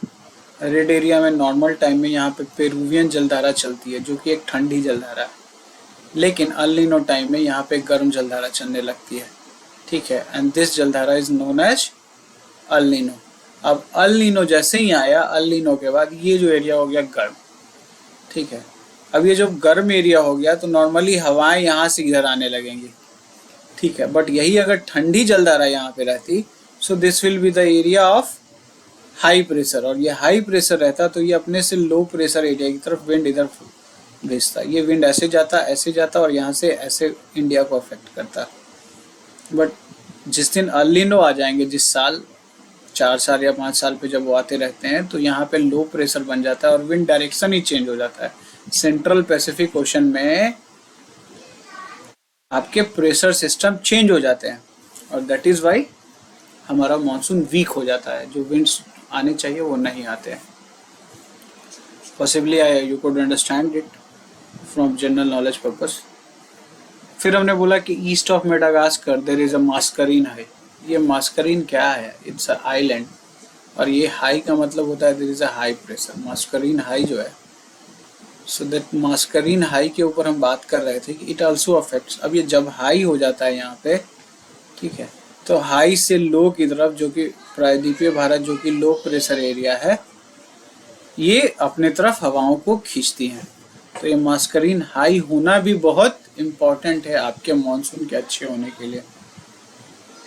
रेड एरिया में नॉर्मल टाइम में यहाँ पे पेरुवियन जलधारा चलती है जो कि एक ठंडी जलधारा है, लेकिन अल नीनो टाइम में यहाँ पे गर्म जलधारा चलने लगती है, ठीक है, एंड दिस जलधारा is known as El Nino. अब अल नीनो जैसे ही आया, अल नीनो के बाद ये जो एरिया हो गया गर्म, ठीक है। अब ये जो गर्म एरिया हो गया तो नॉर्मली हवाएं यहाँ से इधर आने लगेंगी, ठीक है, बट यही अगर ठंडी जलधारा यहाँ पे रहती, so this will be the area of high pressure, और ये हाई प्रेशर रहता तो ये अपने से लो प्रेशर एरिया की तरफ विंड इधर भेजता। ये विंड ऐसे जाता और यहाँ से ऐसे इंडिया को अफेक्ट करता। बट जिस दिन अल नीनो आ जाएंगे, जिस साल 4 साल या 5 साल पे जब वो आते रहते हैं, तो यहाँ पे लो प्रेशर बन जाता है और विंड डायरेक्शन ही चेंज हो जाता है। सेंट्रल पैसिफिक ओशन में आपके प्रेशर सिस्टम चेंज हो जाते हैं, और दैट इज वाई हमारा मानसून वीक हो जाता है। जो विंड्स आने चाहिए वो नहीं आते हैं। Possibly you could understand it from general knowledge purpose. फिर हमने बोला कि east of Madagascar there is a Mascarene high. ये मास्करीन क्या है? इट्स अ आइलैंड, और ये हाई का मतलब होता है there is a high pressure. Mascarene high जो है, सो दैट मास्करीन हाई के ऊपर हम बात कर रहे थे कि इट आल्सो अफेक्ट्स। अब ये जब हाई हो जाता है यहाँ पे, ठीक है, तो हाई से लो की तरफ, जो कि प्रायद्वीपीय भारत जो कि लो प्रेशर एरिया है, ये अपने तरफ हवाओं को खींचती हैं। तो ये मास्करीन हाई होना भी बहुत इम्पॉर्टेंट है आपके मानसून के अच्छे होने के लिए।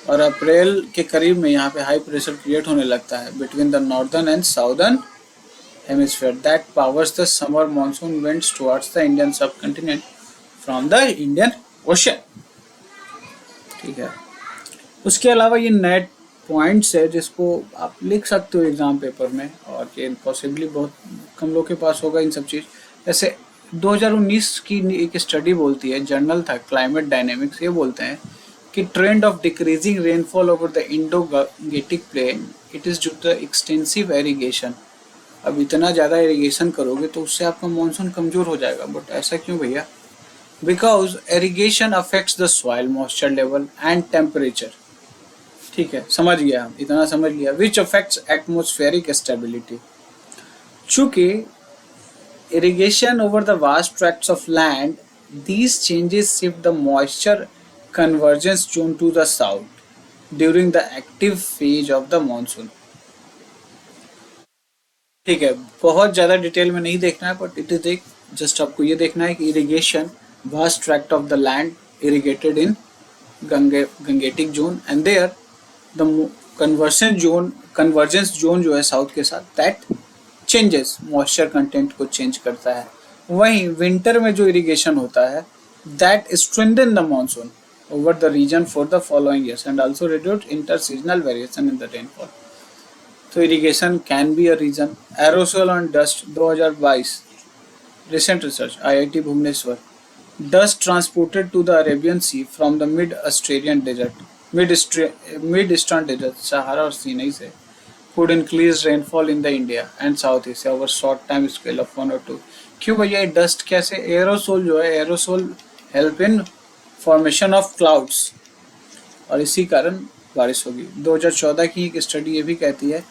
और अप्रैल के करीब में यहाँ पे हाई प्रेशर क्रिएट होने लगता है between the northern and southern hemisphere that powers the summer monsoon winds towards the Indian subcontinent from the Indian ocean, ठीक है। उसके अलावा ये नेट पॉइंट्स है जिसको आप लिख सकते हो एग्जाम पेपर में, और ये पॉसिबली बहुत कम लोग के पास होगा इन सब चीज़। जैसे 2019 की एक स्टडी बोलती है, जर्नल था क्लाइमेट डायनेमिक्स, ये बोलते हैं कि trend of decreasing rainfall over the Indo Gangetic plain it is due to the extensive irrigation. अब इतना ज़्यादा इरिगेशन करोगे तो उससे आपका मानसून कमज़ोर हो जाएगा। बट ऐसा क्यों भैया? Because irrigation affects the soil moisture level and temperature. ठीक है, समझ गया, हम इतना समझ लिया। Which affects atmospheric stability. चूंकि irrigation over the vast tracts of land, these changes shift the moisture convergence zone to the south during the active phase of the monsoon। ठीक है, बहुत ज़्यादा डिटेल में नहीं देखना है, बट इट इज एक जस्ट आपको ये देखना है कि irrigation vast tract of the land irrigated in Gangetic zone and there the convergence zone जो है साउथ के साथ दैट चेंजेस मॉइस्चर कंटेंट को चेंज करता है। वहीं विंटर में जो इरिगेशन होता है that strengthen the monsoon over the region for the following years and also reduce inter seasonal variation in the rainfall. तो irrigation can be a reason. Aerosol on dust 2022 recent research IIT Bhubaneswar. Dust transported to the Arabian sea from the mid Australian desert mid eastern desert Sahara और Sinai से could increase rainfall in the India and South Asia over short time scale of 1 or 2। क्यों भैया? Dust कैसे? Aerosol जो है, aerosol help in formation of clouds और इसी कारण बारिश होगी। 2014 की एक स्टडी ये भी कहती है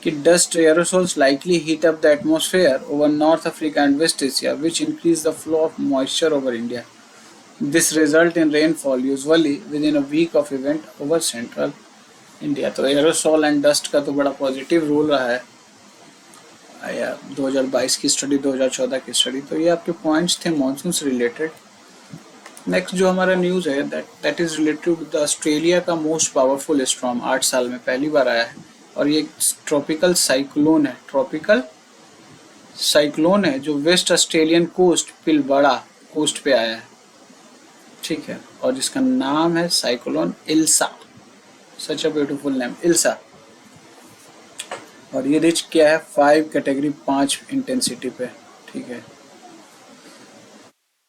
कि dust aerosols likely heat up the atmosphere over north Africa and west Asia which increase the flow of moisture over India. This result in rainfall usually within a week of event over central India. तो aerosol and dust का तो बड़ा positive role रहा है। 2022 की study, 2014 की study. तो ये आपके पॉइंट्स थे मॉनसून से रिलेटेड। नेक्स्ट जो हमारा न्यूज़ है that is related with Australia का मोस्ट पावरफुल स्टॉर्म 8 साल में पहली बार आया है और ये ट्रॉपिकल साइक्लोन है। ट्रॉपिकल साइक्लोन है जो west Australian coast Pilbara coast पे आया है। ठीक है, और जिसका नाम है cyclone Ilsa. Such a beautiful name, Ilsa. और ये रिच क्या है? 5 कैटेगरी 5 इंटेंसिटी पे। ठीक है,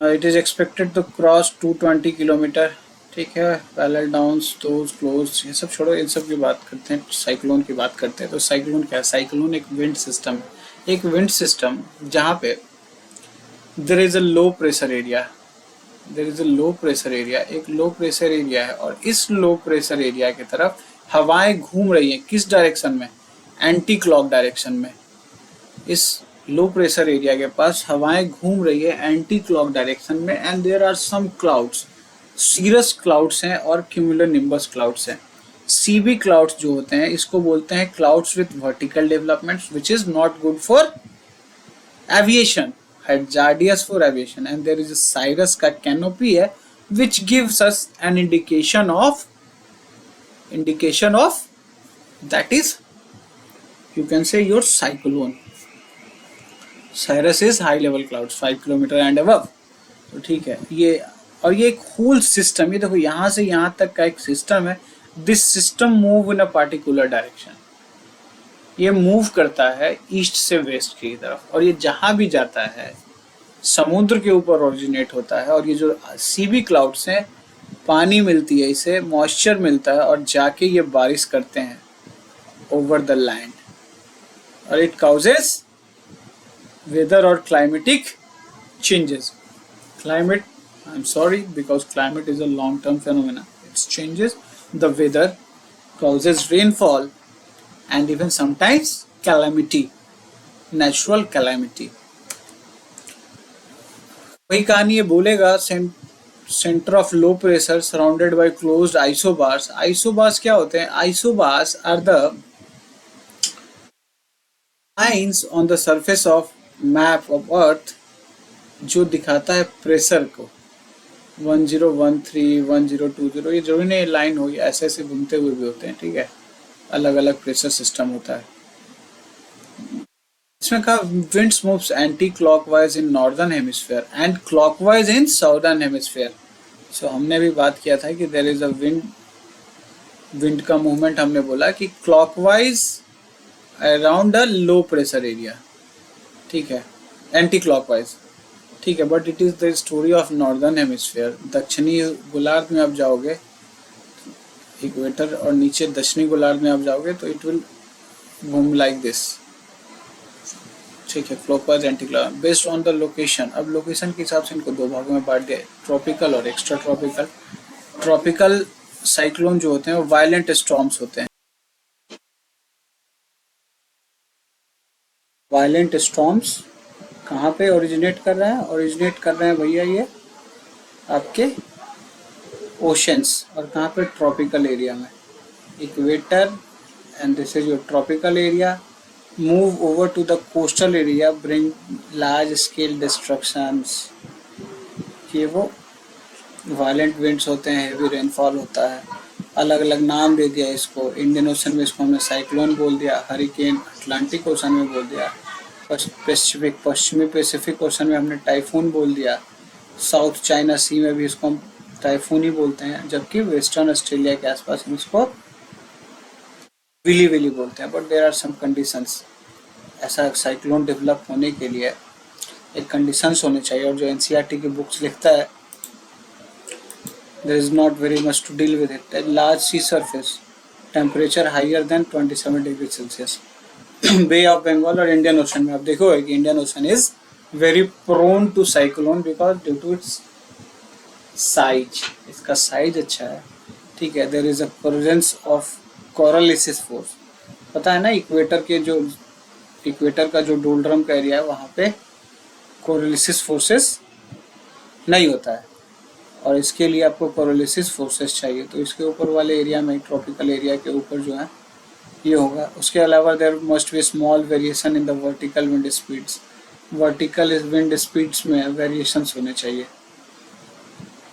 it is expected to cross 220 kilometre. ठीक है, पैरेलल डाउन्स दोज क्लोज, ये सब छोड़ो, इन सब की बात करते हैं, साइक्लोन की बात करते हैं। तो साइक्लोन क्या है? साइक्लोन एक विंड सिस्टम है, एक विंड सिस्टम जहाँ पे there is a low pressure area. There is a low pressure area, एक लो प्रेशर एरिया है और इस लो प्रेशर एरिया की तरफ हवाएं घूम रही हैं। किस डायरेक्शन में? एंटी क्लॉक डायरेक्शन में। इस लो प्रेशर एरिया के पास हवाएं घूम रही है एंटी क्लॉक डायरेक्शन में and there are some clouds, cirrus clouds हैं और क्यूमुलोनिम्बस क्लाउड्स हैं। सीबी क्लाउड्स जो होते हैं इसको बोलते हैं clouds with vertical developments which is not good for aviation, hazardous for aviation। and there is a cirrus का canopy है which gives us an indication of that is you can say your cyclone। cirrus is high level clouds 5 kilometer and above। तो ठीक है, ये और ये एक whole system, ये देखो यहाँ से यहाँ तक का एक सिस्टम है। This system move in a particular direction, ये मूव करता है ईस्ट से वेस्ट की तरफ और ये जहां भी जाता है समुद्र के ऊपर ओरिजिनेट होता है। और ये जो सीबी क्लाउड्स हैं, पानी मिलती है इसे, मॉइस्चर मिलता है और जाके ये बारिश करते हैं ओवर द लैंड और इट काउजेस वेदर और climatic changes. Climate, I am sorry because climate is a long term phenomena, it's changes the weather, causes rainfall and even sometimes calamity, natural calamity। वही कहानी ये बोलेगा centre of low pressure surrounded by closed isobars. Isobars क्या होते हैं? Isobars are the lines on the surface of map of earth जो दिखाता है प्रेशर को 1013 1020। ये जरूरी नहीं लाइन हो, ऐसे ऐसे घूमते हुए भी होते हैं। ठीक है, अलग अलग प्रेशर सिस्टम होता है। इसमें कहा winds moves anticlockwise in northern hemisphere and clockwise in southern hemisphere. So हमने भी बात किया था कि देयर इज अ विंड का मूवमेंट हमने बोला कि clockwise around a low pressure area. ठीक है, एंटी क्लॉकवाइज। ठीक है, but it is the story of northern hemisphere. दक्षिणी गोलार्ध में आप जाओगे इक्वेटर और नीचे दक्षिणी गोलार्ध में आप जाओगे तो इट विल घूम लाइक दिस, ठीक है। Clockwise anti clockwise based on the location. अब लोकेशन के हिसाब से इनको दो भागों में बांट दिया, ट्रॉपिकल और एक्स्ट्रा ट्रॉपिकल। ट्रॉपिकल साइक्लोन जो होते हैं वो वायलेंट स्टॉर्म्स होते हैं। वायलेंट स्टॉर्म्स कहाँ पे ओरिजिनेट कर रहे हैं? ओरिजिनेट कर रहे हैं भैया ये आपके ओशंस, और कहाँ पे? ट्रॉपिकल एरिया में, equator, and this is your tropical area. Move over to the coastal area, bring large scale destructions। ये वो वायलेंट विंड्स होते हैं, हेवी रेनफॉल होता है। अलग अलग नाम दे दिया इसको। इंडियन ओशन में इसको हमने साइक्लोन बोल दिया, हरिकेन अटलांटिक ओशन में बोल दिया, पश्चिमी पैसिफिक ओशन में हमने टाइफून बोल दिया, साउथ चाइना सी में भी इसको हम टाइफून ही बोलते हैं, जबकि वेस्टर्न ऑस्ट्रेलिया के आसपास हम इसको विली विली बोलते हैं। But there are some conditions. ऐसा साइक्लोन डेवलप होने के लिए एक कंडीशंस होने चाहिए, और जो एनसीईआरटी की बुक्स लिखता है there is not very much to deal with it. Large sea surface, temperature higher than 27 degree Celsius. Bay of Bengal और इंडियन ओशन में आप देखोगे कि Indian Ocean is very prone to cyclone because due to its size. इसका size अच्छा है, ठीक है। There is a presence of Coriolis force. पता है ना, इक्वेटर का जो डोल्ड्रम का एरिया है वहाँ पे कोरलिसिस फोर्सेस नहीं होता है, और इसके लिए आपको कोरलिसिस फोर्सेस चाहिए। तो इसके ऊपर वाले एरिया में, ट्रॉपिकल एरिया के ऊपर जो है ये होगा। उसके अलावा there must be small variation in the vertical wind speeds. Vertical wind speeds में वेरिएशंस होने चाहिए।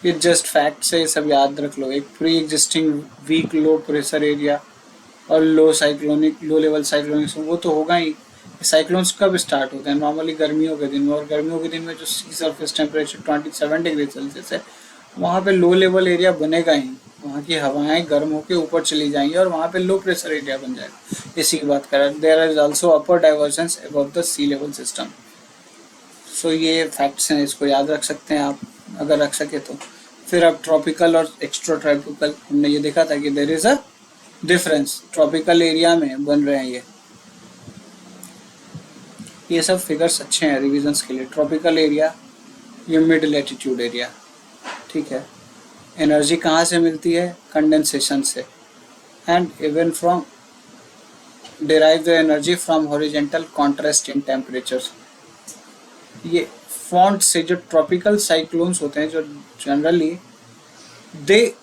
ये जस्ट फैक्ट से सब याद रख लो। एक pre existing weak low pressure area और लो लेवल साइक्लोनिक, वो तो होगा ही। साइक्लोन्स कब स्टार्ट होते हैं? नॉर्मली गर्मियों के दिन में, और गर्मियों के दिन में जो सी सरफेस टेम्परेचर 27 डिग्री सेल्सियस है, वहाँ पे लो लेवल एरिया बनेगा ही। वहाँ की हवाएं गर्म होकर ऊपर चली जाएंगी और वहाँ पे लो प्रेशर एरिया बन जाएगा। इसी की बात करें, there is also upper divergence above the sea level system. So ये फैक्ट्स हैं, इसको याद रख सकते हैं आप, अगर रख सके तो। फिर अब ट्रॉपिकल और एक्स्ट्रा ट्रॉपिकल, हमने ये देखा था कि there is a difference. Tropical area में बन रहे हैं ये सब फिगर्स अच्छे हैं रिविजन्स के लिए। ट्रॉपिकल एरिया, ये मिड लैटिट्यूड एरिया, ठीक है। एनर्जी कहाँ से मिलती है? कंडेंसेशन से, and even from derive the energy from horizontal contrast in temperature. ये फॉन्ट से जो ट्रॉपिकल साइक्लोन्स होते हैं, जो generally they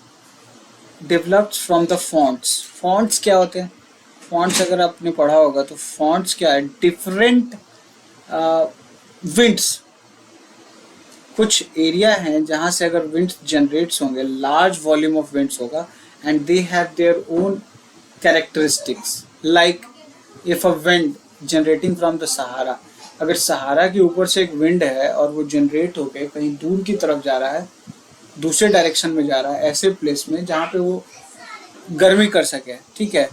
developed from the fonts. Fonts क्या होते हैं? फॉन्ट्स अगर आपने पढ़ा होगा तो फॉन्ट्स क्या है? Different winds. कुछ एरिया हैं जहां से अगर विंड्स जनरेट्स होंगे, लार्ज वॉल्यूम ऑफ विंड्स होगा, and they have their own characteristics. Like if a wind generating from the Sahara, अगर सहारा के ऊपर से एक विंड है और वो जनरेट होकर कहीं दूर की तरफ जा रहा है, दूसरे डायरेक्शन में जा रहा है, ऐसे प्लेस में जहाँ पे वो गर्मी कर सके, ठीक है।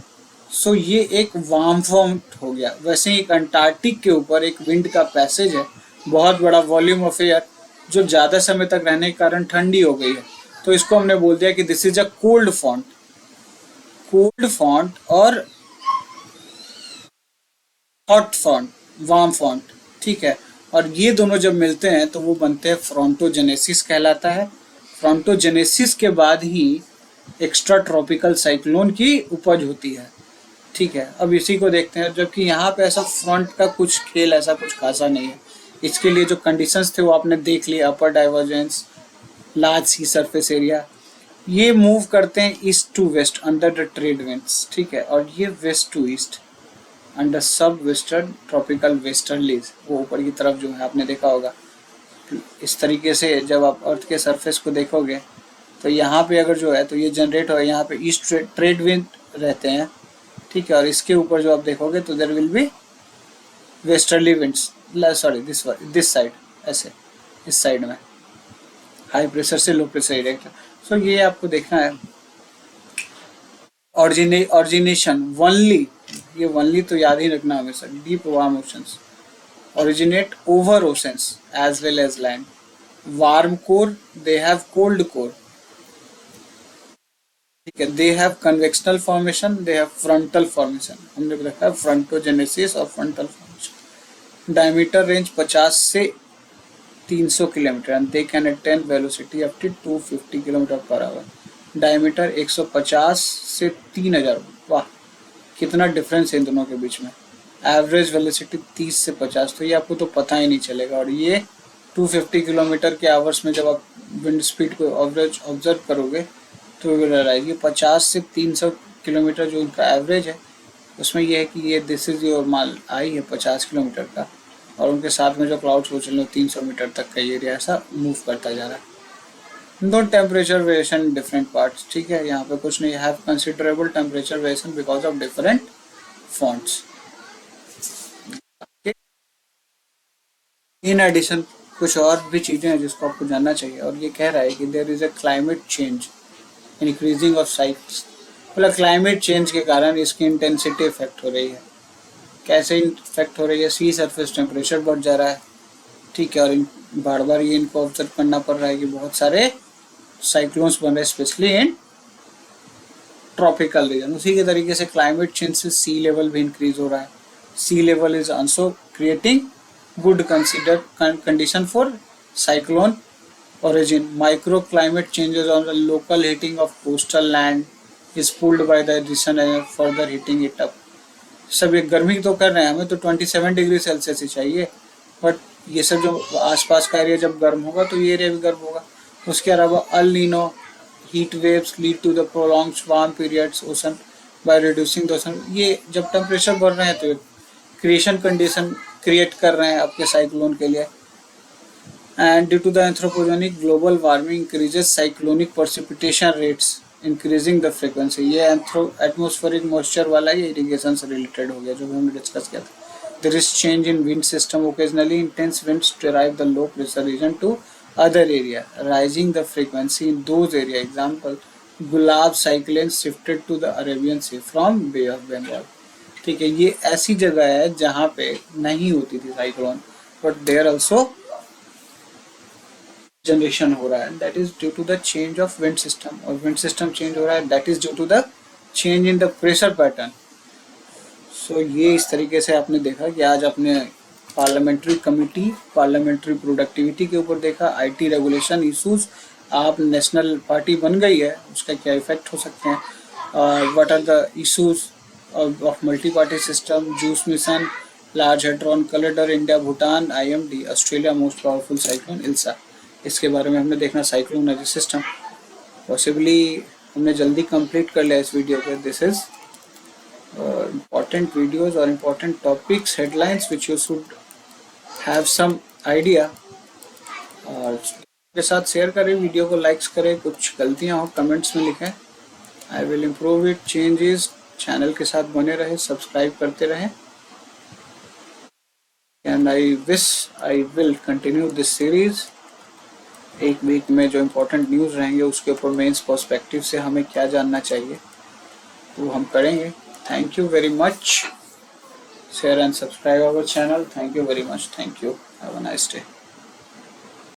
सो ये एक वार्म फ्रंट हो गया। वैसे ही एक अंटार्कटिक के ऊपर एक विंड का पैसेज है, बहुत बड़ा वॉल्यूम ऑफ एयर जो ज़्यादा समय तक रहने के कारण ठंडी हो गई है, तो इसको हमने बोल दिया कि this is a cold front. Cold front और हॉट फ्रंट, वार्म फ्रंट, ठीक है। और ये दोनों जब मिलते हैं तो वो बनते हैं फ्रंटोजेनेसिस कहलाता है। फ्रंटोजेनेसिस के बाद ही एक्स्ट्रा ट्रॉपिकल साइक्लोन की उपज होती है, ठीक है। अब इसी को देखते हैं, जबकि यहाँ पे ऐसा फ्रंट का कुछ खेल ऐसा कुछ खासा नहीं है। इसके लिए जो कंडीशंस थे वो आपने देख लिया, upper divergence, large sea surface area. ये मूव करते हैं east to west under the trade winds, ठीक है। और ये west to east under sub western tropical westerlies, वो ऊपर की तरफ जो है आपने देखा होगा। इस तरीके से जब आप अर्थ के सरफेस को देखोगे तो यहाँ पे अगर जो है तो ये जनरेट हो, यहाँ पे ईस्ट ट्रेड विंड रहते हैं, ठीक है। और इसके ऊपर जो आप देखोगे तो there will be westerly winds, sorry this side, ऐसे इस साइड में हाई प्रेशर से लो प्रेशर एरिया। सो ये आपको देखना है। ऑरिजिनेशन वनली, ये वनली तो याद ही रखना हमेशा। Deep warm oceans originate over oceans as well as land. Warm core, they have cold core. ठीक है, they have convectional formation, they have frontal formation. हमने रखा है फ्रंटोजेनेसिस और फ्रंटल फॉर्मेशन। डायमीटर रेंज 50 से 300 kilometre and they can attain velocity up to 250 kilometre per hour. Diameter 150 से 3000। वाह, कितना डिफरेंस है इन दोनों के बीच में। एवरेज वेलोसिटी 30 से 50, तो ये आपको तो पता ही नहीं चलेगा। और ये 250 किलोमीटर के आवर्स में जब आप विंड स्पीड को एवरेज ऑब्जर्व करोगे तो ये 50 से 300 किलोमीटर जो इनका एवरेज है, उसमें ये है कि ये दिस इज योर माल आई है 50 किलोमीटर का, और उनके साथ में जो क्लाउड्स वो चल रहे 300 मीटर तक का एरिया ऐसा मूव करता जा रहा है। दो टेम्परेचर वेरिएशन डिफरेंट पार्ट्स, ठीक है, यहाँ पे कुछ नहीं। Have considerable temperature variation because of different fronts. In addition कुछ और भी चीजें हैं जिसको आपको जानना चाहिए, और ये कह रहा है कि there is a climate change increasing of cycles. मतलब क्लाइमेट चेंज के कारण इसकी इंटेंसिटी इफेक्ट हो रही है। कैसे इफेक्ट हो रही है? सी सरफेस टेम्परेचर बढ़ जा रहा है, ठीक है, और बार बार ये इनको ऑब्जर्व करना पड़ रहा है कि बहुत सारे साइक्लोन्स बन रहे हैं स्पेशली इन ट्रॉपिकल रीजन। उसी के तरीके से क्लाइमेट चेंज से सी लेवल भी इंक्रीज हो रहा है। Sea level is also creating good condition for cyclone origin. Microclimate changes on the local heating of coastal land is pulled by the addition and further heating it up. सब ये गर्मी तो कर रहे हैं, हमें तो 27 डिग्री सेल्सियस ही चाहिए, बट ये सब जो आसपास का एरिया जब गर्म होगा तो ये एरिया भी गर्म होगा। उसके अलावा El Nino heat waves lead to the prolonged warm periods ocean by reducing the ocean. ये जब टेम्परेचर बढ़ रहे हैं तो क्रिएशन कंडीशन क्रिएट कर रहे हैं आपके साइक्लोन के लिए। And due to the anthropogenic global warming increases cyclonic precipitation rates increasing the frequency. ये एटमॉस्फेरिक मॉइस्चर वाला ये इरिगेशन से रिलेटेड हो गया जो हमने डिस्कस किया था। There is change in wind system, occasionally intense winds drive the low pressure region to other area rising the frequency in those area. Example, Gulab cyclone shifted to the Arabian sea from Bay of Bengal. ठीक है, ये ऐसी जगह है जहाँ पे नहीं होती थी cyclone, but there also generation हो रहा है। That is due to the change of wind system, और विंड सिस्टम चेंज हो रहा है, that is due to the change in the pressure pattern. So ये इस तरीके से आपने देखा कि आज आपने पार्लियामेंट्री कमिटी पार्लियामेंट्री प्रोडक्टिविटी के ऊपर देखा, आईटी रेगुलेशन इशूज, आप नेशनल पार्टी बन गई है उसका क्या इफेक्ट हो सकते हैं, what are the issues of multi-party system, JUICE mission, Large Hadron Collider, India, Bhutan, IMD, Australia most powerful cyclone ILSA। इसके बारे में हमने देखना साइक्लोन एज सिस्टम। पॉसिबली हमने जल्दी कंप्लीट कर लिया इस वीडियो पे। दिस इज इम्पॉर्टेंट वीडियोज और important topics, headlines which you should have some idea, और के साथ शेयर करें, वीडियो को लाइक्स करें, कुछ गलतियाँ हो कमेंट्स में लिखें, I will improve it, changes. Channel के साथ बने रहे, सब्सक्राइब करते रहे, and I will continue this series. एक वीक में जो इम्पोर्टेंट न्यूज़ रहेंगे उसके ऊपर मेंस पर्सपेक्टिव से हमें क्या जानना चाहिए वो हम करेंगे। Thank you very much, share and subscribe our channel. Thank you very much, thank you, have a nice day.